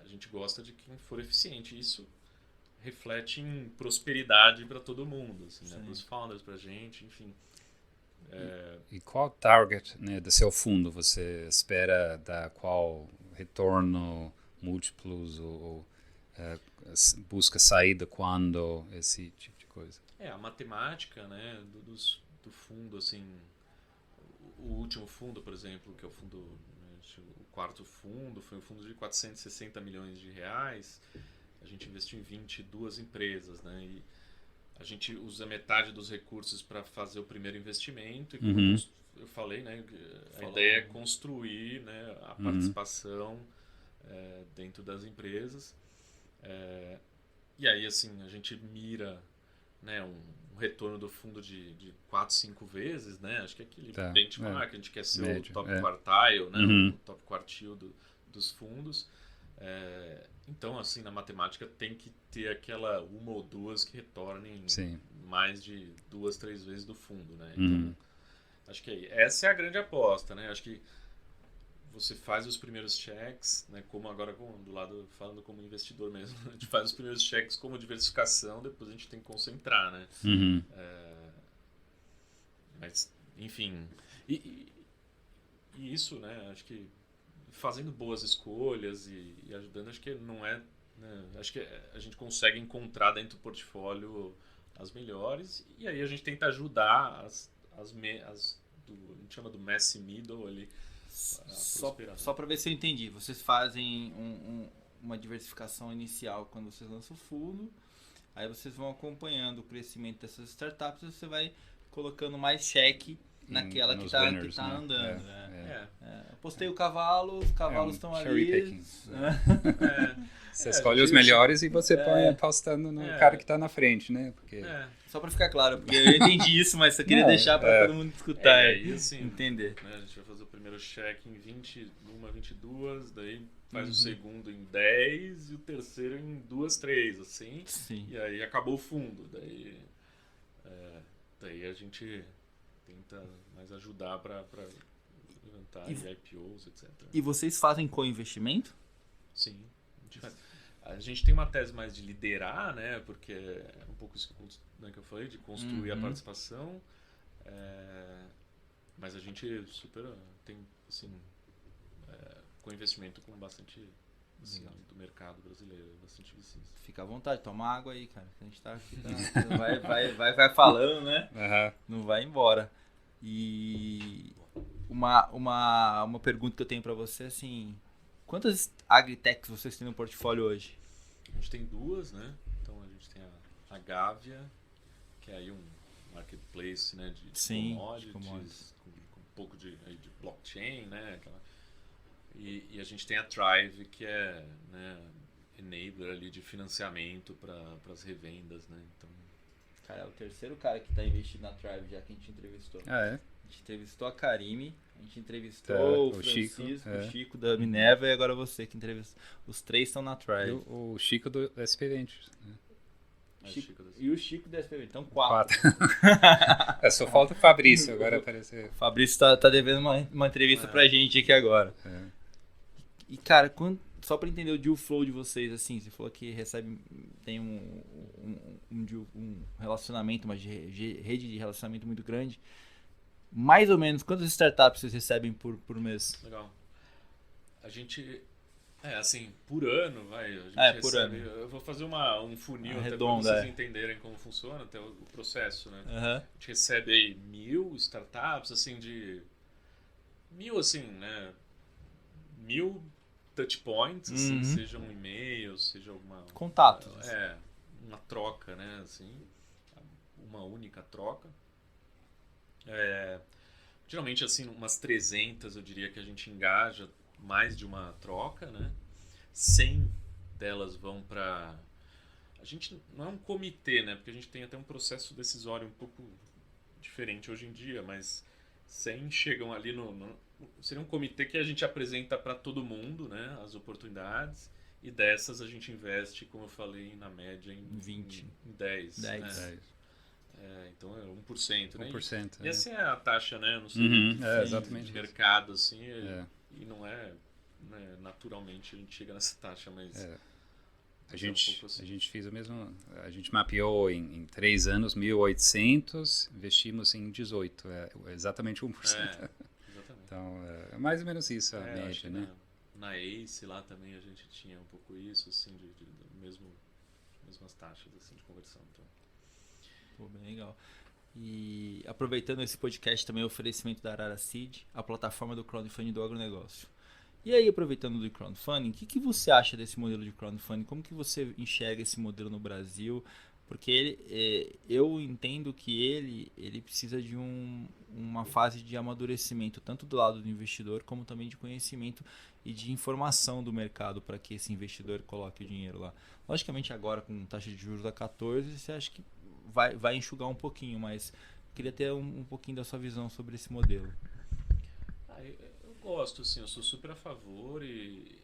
a gente gosta de quem for eficiente. Isso reflete em prosperidade para todo mundo, assim, né? Para os founders, para a gente, enfim. E qual target, né, do seu fundo você espera dar qual retorno, múltiplos ou busca saída quando, esse tipo de coisa? A matemática, né, do fundo, assim, o último fundo, por exemplo, que é o fundo O quarto fundo foi um fundo de 460 milhões de reais. A gente investiu em 22 empresas, né? E a gente usa metade dos recursos para fazer o primeiro investimento. E como eu falei, né? A ideia é construir, né, a participação dentro das empresas. E aí, assim, a gente mira, né, um retorno do fundo de 4, 5 vezes, né? Acho que é aquele benchmark, a gente quer ser médio, o top quartile, né? O top quartil dos fundos. Então, assim, na matemática tem que ter aquela uma ou duas que retornem mais de 2, 3 vezes do fundo, né? Então, acho que essa é a grande aposta, né? Acho que você faz os primeiros checks, né? Como agora do lado falando como investidor mesmo, a gente faz os primeiros checks como diversificação, depois a gente tem que concentrar, né? Mas, enfim, e isso, né? Acho que fazendo boas escolhas e ajudando, acho que não é, né? Acho que a gente consegue encontrar dentro do portfólio as melhores e aí a gente tenta ajudar a gente chama do messy middle ali. Só para ver se eu entendi, vocês fazem uma diversificação inicial quando vocês lançam o fundo, aí vocês vão acompanhando o crescimento dessas startups e você vai colocando mais cheque naquela que tá andando. Postei o cavalo, os cavalos estão ali. Você escolhe os melhores e você põe apostando no cara que está na frente, né? Porque... Só para ficar claro, porque eu entendi isso, mas eu queria deixar para todo mundo escutar aí, assim, entender. Né, a gente vai fazer o primeiro cheque em 22, daí faz o segundo em 10 e o terceiro em 2, 3, assim. Sim. E aí acabou o fundo. Daí a gente tenta mais ajudar para levantar IPOs, etc. E vocês fazem co-investimento? Sim. A gente tem uma tese mais de liderar, né? Porque é um pouco isso que eu falei, de construir a participação. Mas a gente super tem, assim, co-investimento com bastante do mercado brasileiro, bastante VCs. Fica à vontade, toma água aí, cara. A gente tá aqui, vai falando, né? Não vai embora. E uma pergunta que eu tenho para você, assim, quantas agritechs vocês têm no portfólio hoje? A gente tem 2, né? Então a gente tem a Gávea, que é aí um marketplace, né, de commodities. Com um pouco de blockchain, né? E a gente tem a Thrive, que é, né, enabler ali de financiamento para as revendas, né? Então, cara, é o terceiro cara que está investido na Thrive já que a gente entrevistou. A gente entrevistou a Karime, a gente entrevistou o Francisco, o Chico da Minerva e agora você que entrevistou. Os 3 estão na Thrive. O Chico do SP Ventures, né? E o Chico da SP Ventures. Então 4. Só falta o Fabrício agora aparecer. O Fabrício tá devendo uma entrevista pra gente aqui agora. E cara, só para entender o deal flow de vocês, assim, você falou que tem um relacionamento, uma rede de relacionamento muito grande. Mais ou menos, quantas startups vocês recebem por mês? Legal. A gente, assim, por ano, a gente por recebe, ano. Eu vou fazer um funil até para vocês entenderem como funciona, até o processo, né? A gente recebe aí 1.000 startups, assim, 1.000, assim, né? 1.000 touchpoints, assim, seja um e-mail, seja alguma... Contatos. Uma troca, né, assim, uma única troca. Geralmente, assim, umas 300, eu diria que a gente engaja mais de uma troca, né? 100 delas vão para... A gente não é um comitê, né? Porque a gente tem até um processo decisório um pouco diferente hoje em dia, mas 100 chegam ali seria um comitê que a gente apresenta para todo mundo, né, as oportunidades, e dessas a gente investe, como eu falei, na média em 20. Em 10. 10. Né? Então é 1%, né? 1%. E essa é a taxa, né? Não sei, exatamente de mercado, assim, e não é, né, naturalmente a gente chega nessa taxa, mas... A gente fez o mesmo, a gente mapeou em 3 anos 1.800, investimos em 18, exatamente 1%. Exatamente. Então, é mais ou menos isso a média, né? Na ACE lá também a gente tinha um pouco isso, assim, mesmas taxas assim, de conversão. Então. Pô, bem legal. E aproveitando esse podcast também, o oferecimento da Arara Seed, a plataforma do crowdfunding do agronegócio. E aí, aproveitando do crowdfunding, o que você acha desse modelo de crowdfunding? Como que você enxerga esse modelo no Brasil? Porque eu entendo que ele precisa de uma fase de amadurecimento, tanto do lado do investidor, como também de conhecimento e de informação do mercado para que esse investidor coloque o dinheiro lá. Logicamente, agora com taxa de juros a 14, você acha que vai enxugar um pouquinho, mas queria ter um pouquinho da sua visão sobre esse modelo. Eu gosto, assim, eu sou super a favor e,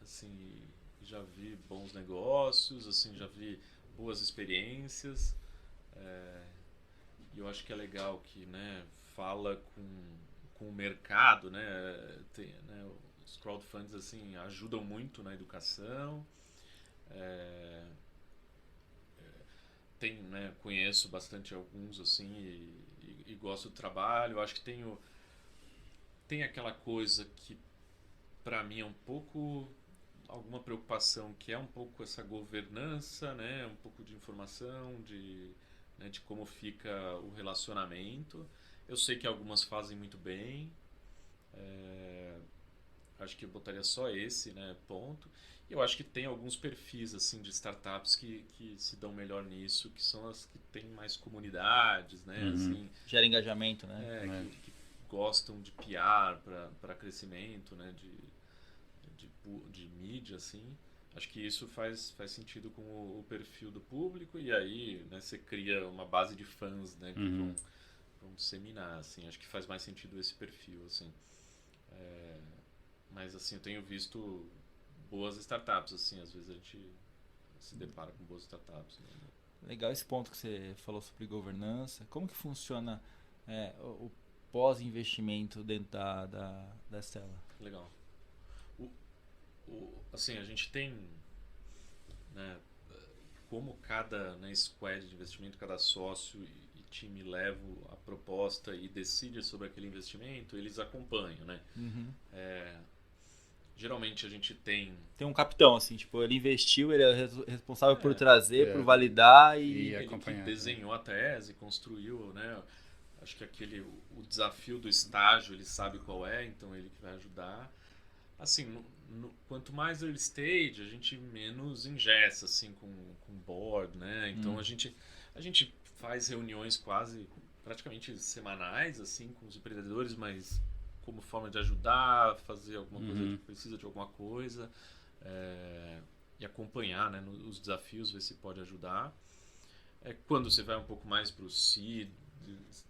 assim, já vi bons negócios, assim, já vi boas experiências. E eu acho que é legal que, né, fala com o mercado, né, os crowdfunds, assim, ajudam muito na educação. Conheço bastante alguns, assim, e gosto do trabalho. Eu acho que tem aquela coisa que para mim é um pouco alguma preocupação, que é um pouco essa governança, né, um pouco de informação, de como fica o relacionamento. Eu sei que algumas fazem muito bem, acho que eu botaria só esse, né, ponto. E eu acho que tem alguns perfis, assim, de startups que se dão melhor nisso, que são as que têm mais comunidades, né, assim, gera engajamento, né? Que gostam de PR para crescimento, né, de mídia, assim. Acho que isso faz sentido com o perfil do público, e aí, né, você cria uma base de fãs, né, que vão disseminar, assim. Acho que faz mais sentido esse perfil, assim. Mas, assim, eu tenho visto boas startups, assim. Às vezes a gente se depara com boas startups, né? Legal esse ponto que você falou sobre governança. Como que funciona o pós-investimento dentro da Stella? Legal. Assim, a gente tem, né, como cada, né, squad de investimento, cada sócio e time leva a proposta e decide sobre aquele investimento, eles acompanham, né? Geralmente a gente tem um capitão, assim, tipo, ele investiu, ele é responsável por trazer, por validar e acompanhar. Ele que desenhou a tese, construiu, né? Acho que o desafio do estágio, ele sabe qual é, então ele que vai ajudar. Assim, quanto mais early stage, a gente menos ingessa, assim, com board, né? Então a gente faz reuniões praticamente semanais, assim, com os empreendedores, mas como forma de ajudar, fazer alguma coisa que precisa de alguma coisa, e acompanhar, né, os desafios, ver se pode ajudar. Quando você vai um pouco mais para o seed,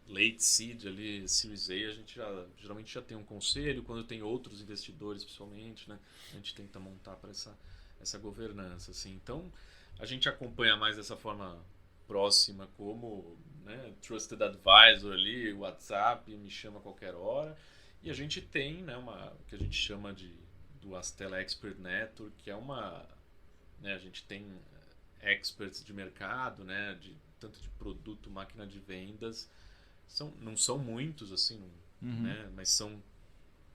late seed ali, Series A, a gente geralmente já tem um conselho. Quando tem outros investidores, principalmente, né, a gente tenta montar para essa governança, assim. Então a gente acompanha mais dessa forma próxima, como, né, trusted advisor ali, WhatsApp, me chama a qualquer hora. E a gente tem, né, o que a gente chama do Astella Expert Network, que é né, a gente tem experts de mercado, né, tanto de produto, máquina de vendas. Não são muitos, assim, né, mas são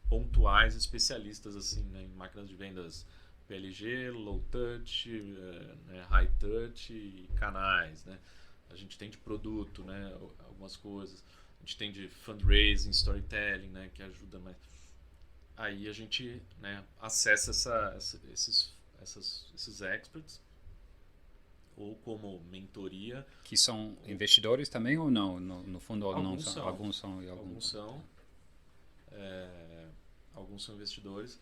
pontuais especialistas, assim, né, em máquinas de vendas PLG, low touch, né, high touch e canais, né. A gente tem de produto, né, algumas coisas. A gente tem de fundraising, storytelling, né, que ajuda mais. Aí a gente, né, acessa esses experts, ou como mentoria. Que são investidores também ou não? No fundo, alguns são. Alguns são. Alguns são investidores.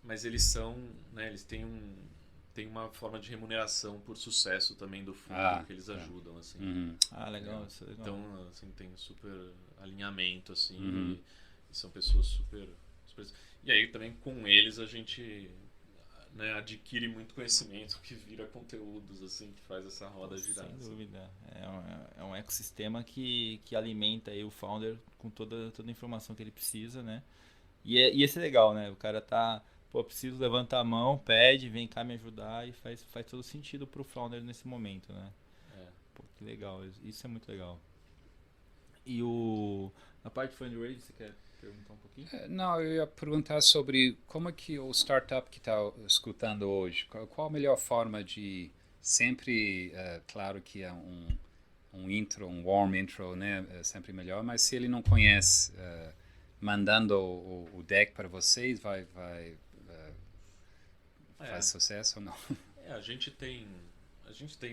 Mas eles são, né, eles têm uma forma de remuneração por sucesso também do fundo que eles ajudam, assim. Legal, isso é legal. Então, assim, tem super alinhamento, assim, e são pessoas super... E aí também com eles a gente, né, adquire muito conhecimento que vira conteúdos, assim, que faz essa roda girar. Sem dúvida. É um ecossistema que alimenta aí o founder com toda a informação que ele precisa, né? E esse é legal, né? O cara tá... preciso levantar a mão, pede, vem cá me ajudar, e faz todo sentido pro founder nesse momento, né? Que legal, isso é muito legal. E a parte de fundraising, você quer perguntar um pouquinho? Não, eu ia perguntar sobre como é que o startup que está escutando hoje, qual a melhor forma de sempre, claro que é um intro, um warm intro, né, é sempre melhor, mas se ele não conhece mandando o deck para vocês, vai faz sucesso ou não? A gente tem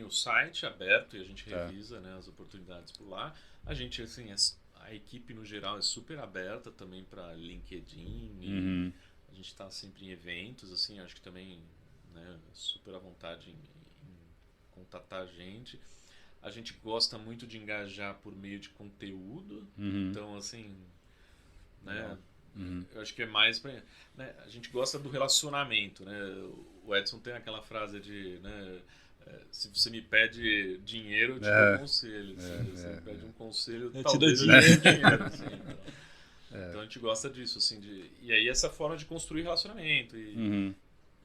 o site aberto e a gente revisa, né, as oportunidades por lá. A gente, assim, a equipe no geral é super aberta também para LinkedIn. E a gente está sempre em eventos, assim, acho que também, né, super à vontade em contatar a gente. A gente gosta muito de engajar por meio de conteúdo. Então, assim, né, eu acho que é mais pra, né, a gente gosta do relacionamento, né? O Edson tem aquela frase de, né, se você me pede dinheiro, eu te dou conselho. Se você me pede um conselho, eu talvez eu te dê dinheiro. Assim, então a gente gosta disso, assim, e aí essa forma de construir relacionamento. E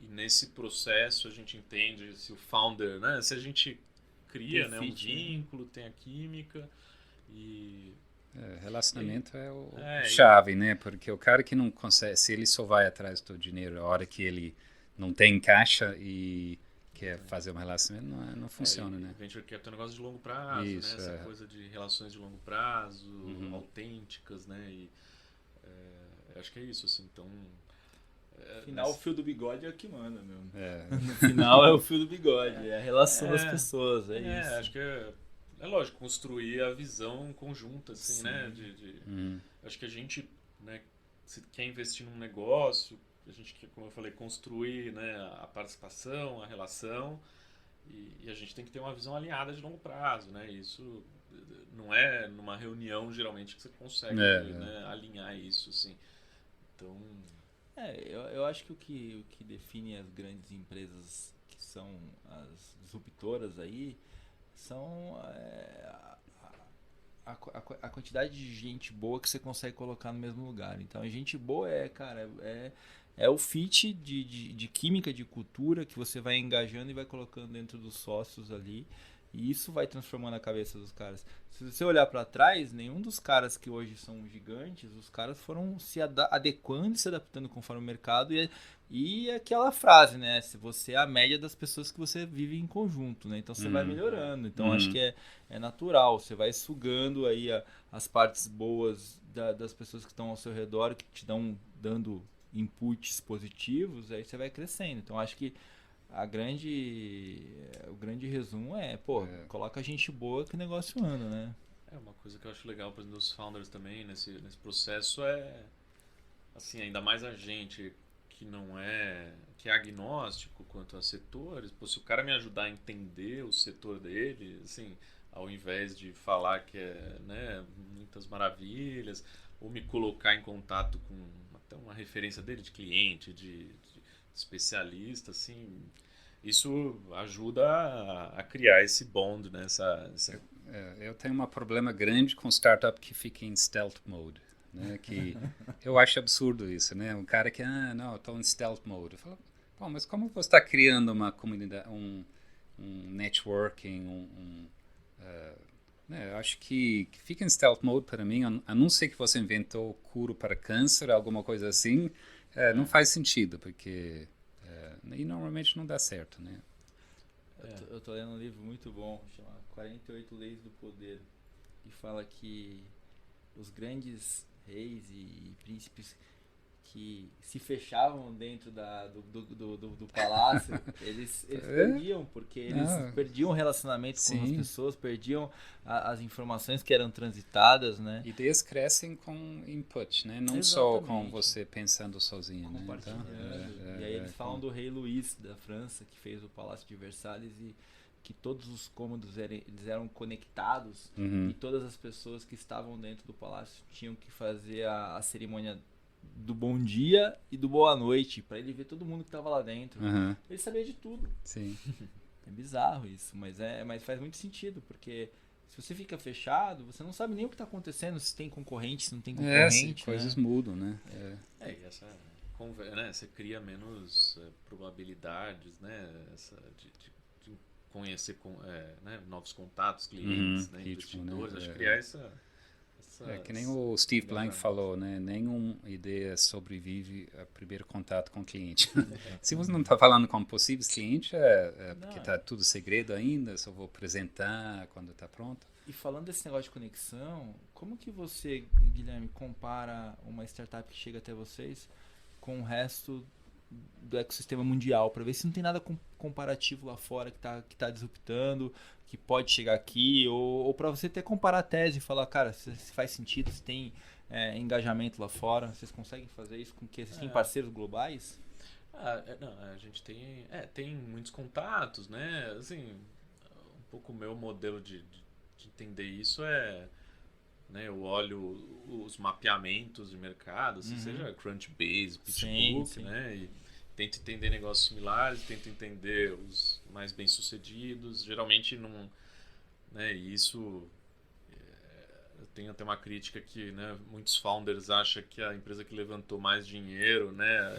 nesse processo a gente entende se o founder, né, se a gente cria, né, um vínculo, tem a química e... relacionamento é o chave, né? Porque o cara que não consegue, se ele só vai atrás do dinheiro a hora que ele não tem caixa e quer fazer uma relacionamento, não funciona, né? Venture Capital é um negócio de longo prazo, isso, né? Essa coisa de relações de longo prazo, autênticas, né? E acho que é isso, assim, então... No final, o fio do bigode é o que manda, meu. No final é o fio do bigode, é a relação das pessoas, isso. Acho que é lógico, construir a visão conjunta, assim, né? Acho que a gente, né, se quer investir num negócio, a gente quer, como eu falei, construir, né, a participação, a relação, e a gente tem que ter uma visão alinhada de longo prazo, né? Isso não é numa reunião, geralmente, que você consegue né, alinhar isso, assim. Então... eu acho que o que define as grandes empresas que são as disruptoras aí são a quantidade de gente boa que você consegue colocar no mesmo lugar. Então, a gente boa é o fit de química, de cultura que você vai engajando e vai colocando dentro dos sócios ali. E isso vai transformando a cabeça dos caras. Se você olhar para trás, nenhum dos caras que hoje são gigantes, os caras foram se adequando e se adaptando conforme o mercado. E aquela frase, né? Se você é a média das pessoas que você vive em conjunto, né? Então você vai melhorando. Então acho que é natural. Você vai sugando aí as partes boas das pessoas que estão ao seu redor, que te dando inputs positivos, aí você vai crescendo. Então acho que o grande resumo coloca gente boa que o negócio anda, né? Uma coisa que eu acho legal, por exemplo, dos founders também, nesse processo assim, ainda mais a gente que é agnóstico quanto a setores, se o cara me ajudar a entender o setor dele, assim, ao invés de falar que né, muitas maravilhas, ou me colocar em contato com até uma referência dele de cliente, de especialista, assim, isso ajuda a criar esse bond, né? Eu tenho um problema grande com startup que fica em stealth mode, né? Que eu acho absurdo isso, né? Um cara que, não, eu estou em stealth mode. Eu falo, pô, mas como você está criando uma comunidade, um networking, né? Eu acho que fica em stealth mode para mim, a não ser que você inventou cura para câncer, alguma coisa assim, não faz sentido, porque e normalmente não dá certo, né? Eu tô lendo um livro muito bom, chamado 48 Leis do Poder, que fala que os grandes reis e príncipes que se fechavam dentro do palácio, eles perdiam, porque eles perdiam o relacionamento com as pessoas, perdiam as informações que eram transitadas, né? Ideias crescem com input, né? Não só com você pensando sozinho, né? Compartilhando. E aí eles falam do rei Luís da França, que fez o Palácio de Versalhes e que todos os cômodos eles eram conectados e todas as pessoas que estavam dentro do palácio tinham que fazer a cerimônia do bom dia e do boa noite, pra ele ver todo mundo que tava lá dentro. Ele sabia de tudo. Sim. É bizarro isso, mas faz muito sentido, porque se você fica fechado, você não sabe nem o que tá acontecendo, se tem concorrente, se não tem concorrente. Coisas mudam, né? E essa né, você cria menos probabilidades, né? De conhecer né, novos contatos, clientes, né, investidores. Acho que criar essa Que nem o Steve Blank falou, né? Nenhuma ideia sobrevive ao primeiro contato com o cliente. Se você não está falando com possíveis clientes, porque está tudo segredo ainda, só vou apresentar quando está pronto. E falando desse negócio de conexão, como que você, Guilherme, compara uma startup que chega até vocês com o resto do ecossistema mundial, para ver se não tem nada comparativo lá fora que tá disruptando, que pode chegar aqui, ou para você até comparar a tese e falar, cara, se faz sentido, se tem engajamento lá fora, vocês conseguem fazer isso com que vocês têm parceiros globais? A gente tem muitos contatos, né? Assim, um pouco o meu modelo de entender isso né, eu olho os mapeamentos de mercado, assim, seja Crunchbase, PitchBook, né? E tento entender negócios similares, tento entender os mais bem-sucedidos. Geralmente não, né, isso eu tenho até uma crítica que, né, muitos founders acham que a empresa que levantou mais dinheiro, né,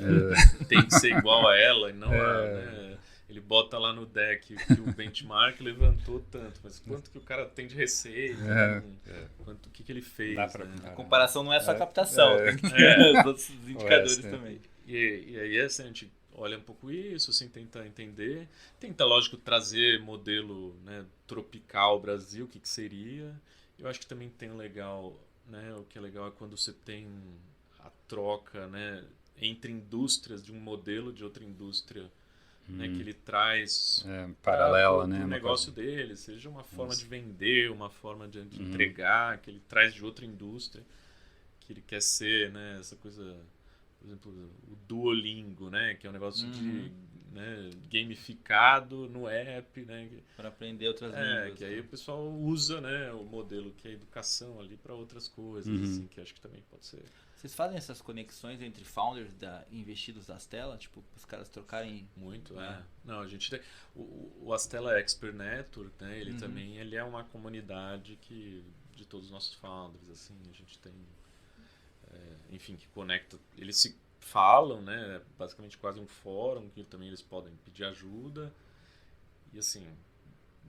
tem que ser igual a ela e não né, ele bota lá no deck que o benchmark levantou tanto, mas quanto que o cara tem de receita, quanto que ele fez. Né? A comparação não é só captação, tem que ter os outros indicadores também. E aí assim, a gente olha um pouco isso, assim, tenta entender, tenta, lógico, trazer modelo, né, tropical Brasil, o que seria. Eu acho que também tem legal, né, o que é legal é quando você tem a troca, né, entre indústrias de um modelo de outra indústria, né, que ele traz paralela, né, o negócio dele, seja uma forma de vender, uma forma de entregar, que ele traz de outra indústria, que ele quer ser, né, essa coisa, por exemplo, o Duolingo, né, que é um negócio de, né, gamificado no app, né, para aprender outras línguas. Que aí o pessoal usa, né, o modelo que é a educação ali para outras coisas, assim, que acho que também pode ser. Vocês fazem essas conexões entre founders investidos da Astela? Tipo, os caras trocarem... Muito, Não, a gente tem... O Astela Expert Network, né, ele também ele é uma comunidade de todos os nossos founders, assim, a gente tem... enfim, que conecta... Eles se falam, né, basicamente quase um fórum, que também eles podem pedir ajuda. E assim...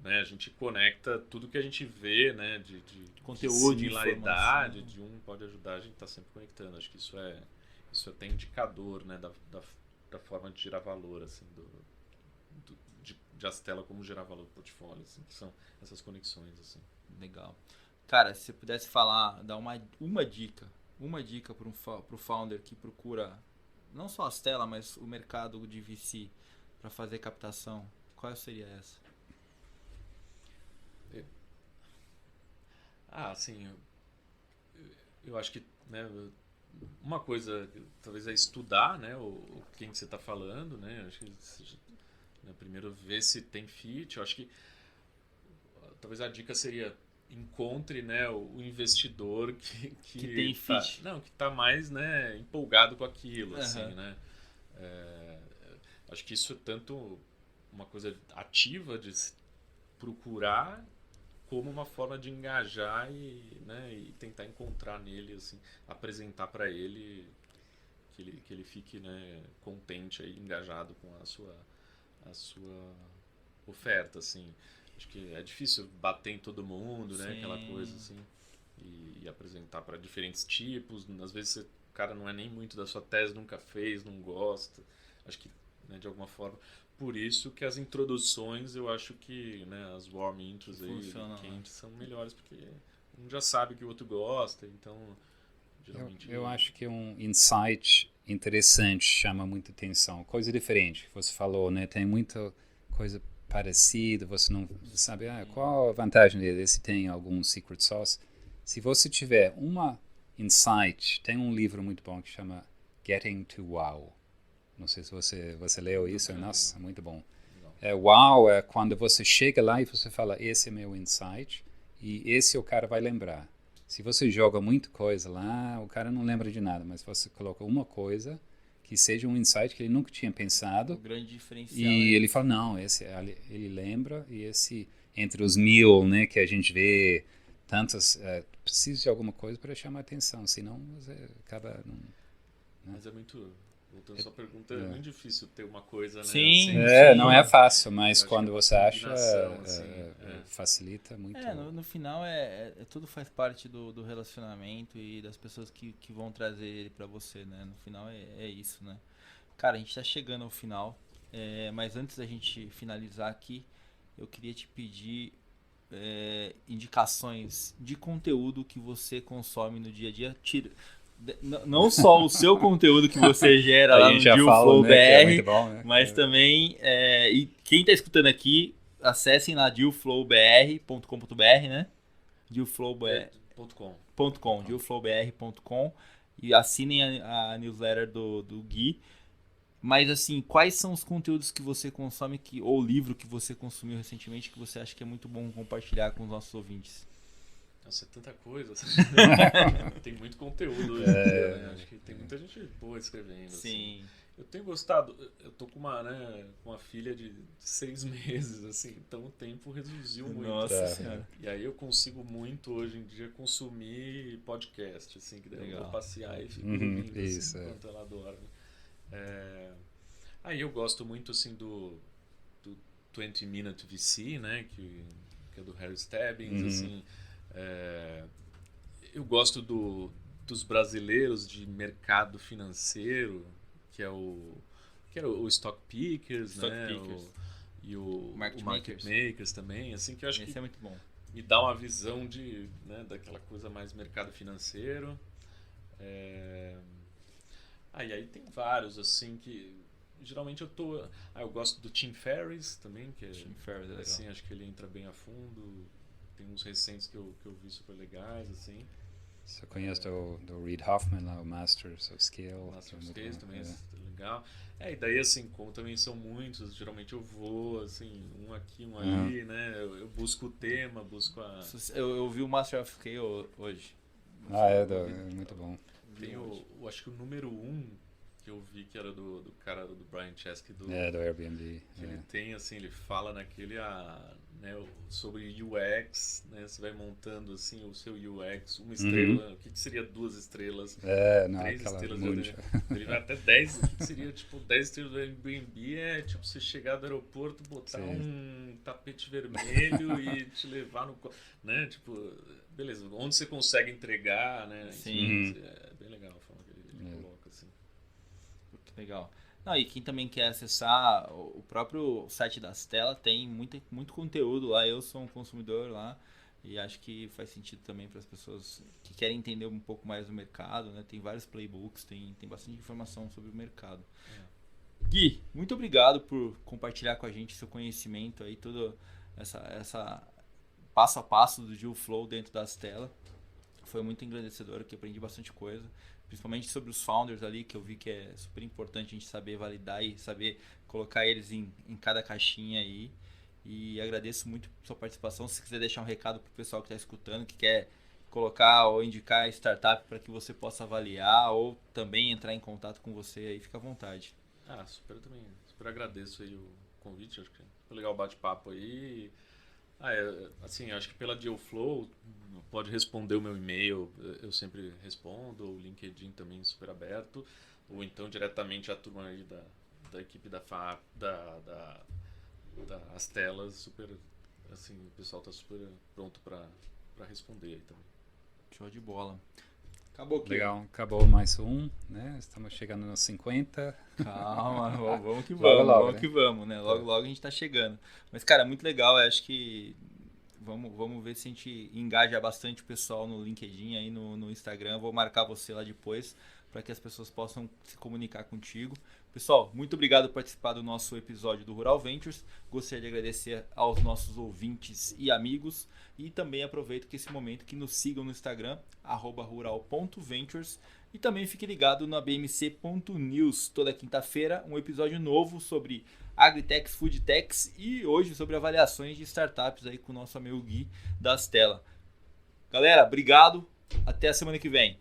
Né, a gente conecta tudo que a gente vê, né, de conteúdo, de similaridade, de um pode ajudar, a gente está sempre conectando. Acho que isso é até indicador, né, da forma de gerar valor, assim, de Astela como gerar valor do portfólio, assim, que são essas conexões, assim. Legal. Cara, se você pudesse dar uma dica para o founder que procura não só a Astela, mas o mercado de VC para fazer captação, qual seria essa? Sim, eu acho que, né, uma coisa talvez é estudar, né, quem que você está falando, né, acho que primeiro ver se tem fit. Eu acho que talvez a dica seria encontre, né, o investidor que tem fit, que está mais, né, empolgado com aquilo, assim, né. Acho que isso é tanto uma coisa ativa de procurar como uma forma de engajar e tentar encontrar nele, assim, apresentar para ele que ele fique, né, contente e engajado com a sua oferta, assim. Acho que é difícil bater em todo mundo, né, aquela coisa assim, e apresentar para diferentes tipos. Às vezes o cara não é nem muito da sua tese, nunca fez, não gosta. Acho que, né, de alguma forma. Por isso que as introduções, eu acho que, né, as warm intros aí, quentes, são melhores, porque um já sabe que o outro gosta, então geralmente... Eu acho que um insight interessante chama muita atenção, coisa diferente, você falou, né, tem muita coisa parecida, você não sabe qual a vantagem dele, se tem algum secret sauce. Se você tiver uma insight, tem um livro muito bom que chama Getting to Wow. Não sei se você leu isso. Nossa, muito bom. Wow é quando você chega lá e você fala, esse é meu insight, e esse o cara vai lembrar. Se você joga muita coisa lá, o cara não lembra de nada, mas você coloca uma coisa que seja um insight que ele nunca tinha pensado. O grande diferencial. E ele fala, não, esse ele lembra, e esse, entre os 1000, né, que a gente vê, tantas, precisa de alguma coisa para chamar atenção, senão você acaba... Mas é muito... Voltando à sua pergunta, é muito difícil ter uma coisa, né? Sim, assim, não é fácil, mas quando você acha, facilita muito. No final, tudo faz parte do relacionamento e das pessoas que vão trazer ele pra você, né? No final é isso, né? Cara, a gente tá chegando ao final, mas antes da gente finalizar aqui, eu queria te pedir indicações de conteúdo que você consome no dia a dia. Não só o seu conteúdo que você gera lá no DealFlow BR, é bom, né? mas também, e quem está escutando aqui, acessem lá dealflowbr.com.br, né? dealflowbr.com, dealflowbr.com, e assinem a newsletter do Gui. Mas assim, quais são os conteúdos que você consome ou livro que você consumiu recentemente que você acha que é muito bom compartilhar com os nossos ouvintes? Nossa, é tanta coisa. Tem muito conteúdo hoje em dia, né? Acho que tem muita gente boa escrevendo. Sim. Assim. Eu tenho gostado. Eu tô com uma filha de 6 meses, assim, então o tempo reduziu muito. Nossa Senhora. E aí eu consigo muito hoje em dia consumir podcast, assim, que daí eu vou passear e fico ouvindo assim, enquanto ela dorme. Aí eu gosto muito assim do 20 Minute VC, né, que é do Harry Stebbins, assim. Eu gosto dos brasileiros de mercado financeiro, que era o Stock Pickers, né, e o Market Makers também, assim, que eu acho que é muito bom. Me dá uma visão daquela coisa mais mercado financeiro. E aí tem vários, assim, que geralmente eu gosto do Tim Ferriss também, que Tim Ferriss é assim, legal. acho que ele entra bem a fundo. Tem uns recentes que eu vi super legais, assim. Você conhece do Reid Hoffman lá, o Masters of Scale. Masters of Scale também é legal. E daí, assim, como também são muitos, geralmente eu vou, assim, um aqui, um ali, né? Eu busco o tema, busco a... Eu vi o Master of Scale hoje. É muito bom. Tem acho que o número 1 que eu vi, que era do cara do Brian Chesky do Airbnb. Ele tem, assim, ele fala naquele né, sobre UX, né? Você vai montando assim o seu UX, uma estrela, o que seria 2 estrelas? 3 estrelas, ele vai até 10, o que seria tipo 10 estrelas do Airbnb tipo você chegar do aeroporto, botar um tapete vermelho e te levar no, né, tipo, beleza, onde você consegue entregar, né? Sim. É bem legal a forma que ele coloca assim. Muito legal. E quem também quer acessar o próprio site da Stella, tem muito conteúdo lá. Eu sou um consumidor lá e acho que faz sentido também para as pessoas que querem entender um pouco mais do mercado, né? Tem vários playbooks, tem bastante informação sobre o mercado. Gui, muito obrigado por compartilhar com a gente seu conhecimento aí, toda essa passo a passo do DealFlow dentro da Stella. Foi muito engrandecedor, que aprendi bastante coisa. Principalmente sobre os founders ali, que eu vi que é super importante a gente saber validar e saber colocar eles em cada caixinha aí. E agradeço muito a sua participação. Se quiser deixar um recado pro pessoal que está escutando, que quer colocar ou indicar startup para que você possa avaliar ou também entrar em contato com você aí, fica à vontade. Super agradeço aí o convite, acho que foi legal o bate-papo aí. Assim, acho que pela DealFlow pode responder o meu e-mail, eu sempre respondo, o LinkedIn também super aberto, ou então diretamente a turma aí da equipe das telas, super, assim, o pessoal está super pronto para responder aí também. Show de bola. Acabou aqui. Legal, acabou mais um, né? Estamos chegando nos 50. Calma, vamos que vamos, vamos que vamos, né? Logo a gente tá chegando. Mas, cara, muito legal, eu acho que vamos ver se a gente engaja bastante o pessoal no LinkedIn, aí no Instagram. Vou marcar você lá depois para que as pessoas possam se comunicar contigo. Pessoal, muito obrigado por participar do nosso episódio do Rural Ventures. Gostaria de agradecer aos nossos ouvintes e amigos. E também aproveito que esse momento que nos sigam no Instagram, @rural.ventures. E também fique ligado na bmc.news. Toda quinta-feira, um episódio novo sobre Agritechs, Foodtechs e hoje sobre avaliações de startups aí com o nosso amigo Gui da Stella. Galera, obrigado. Até a semana que vem.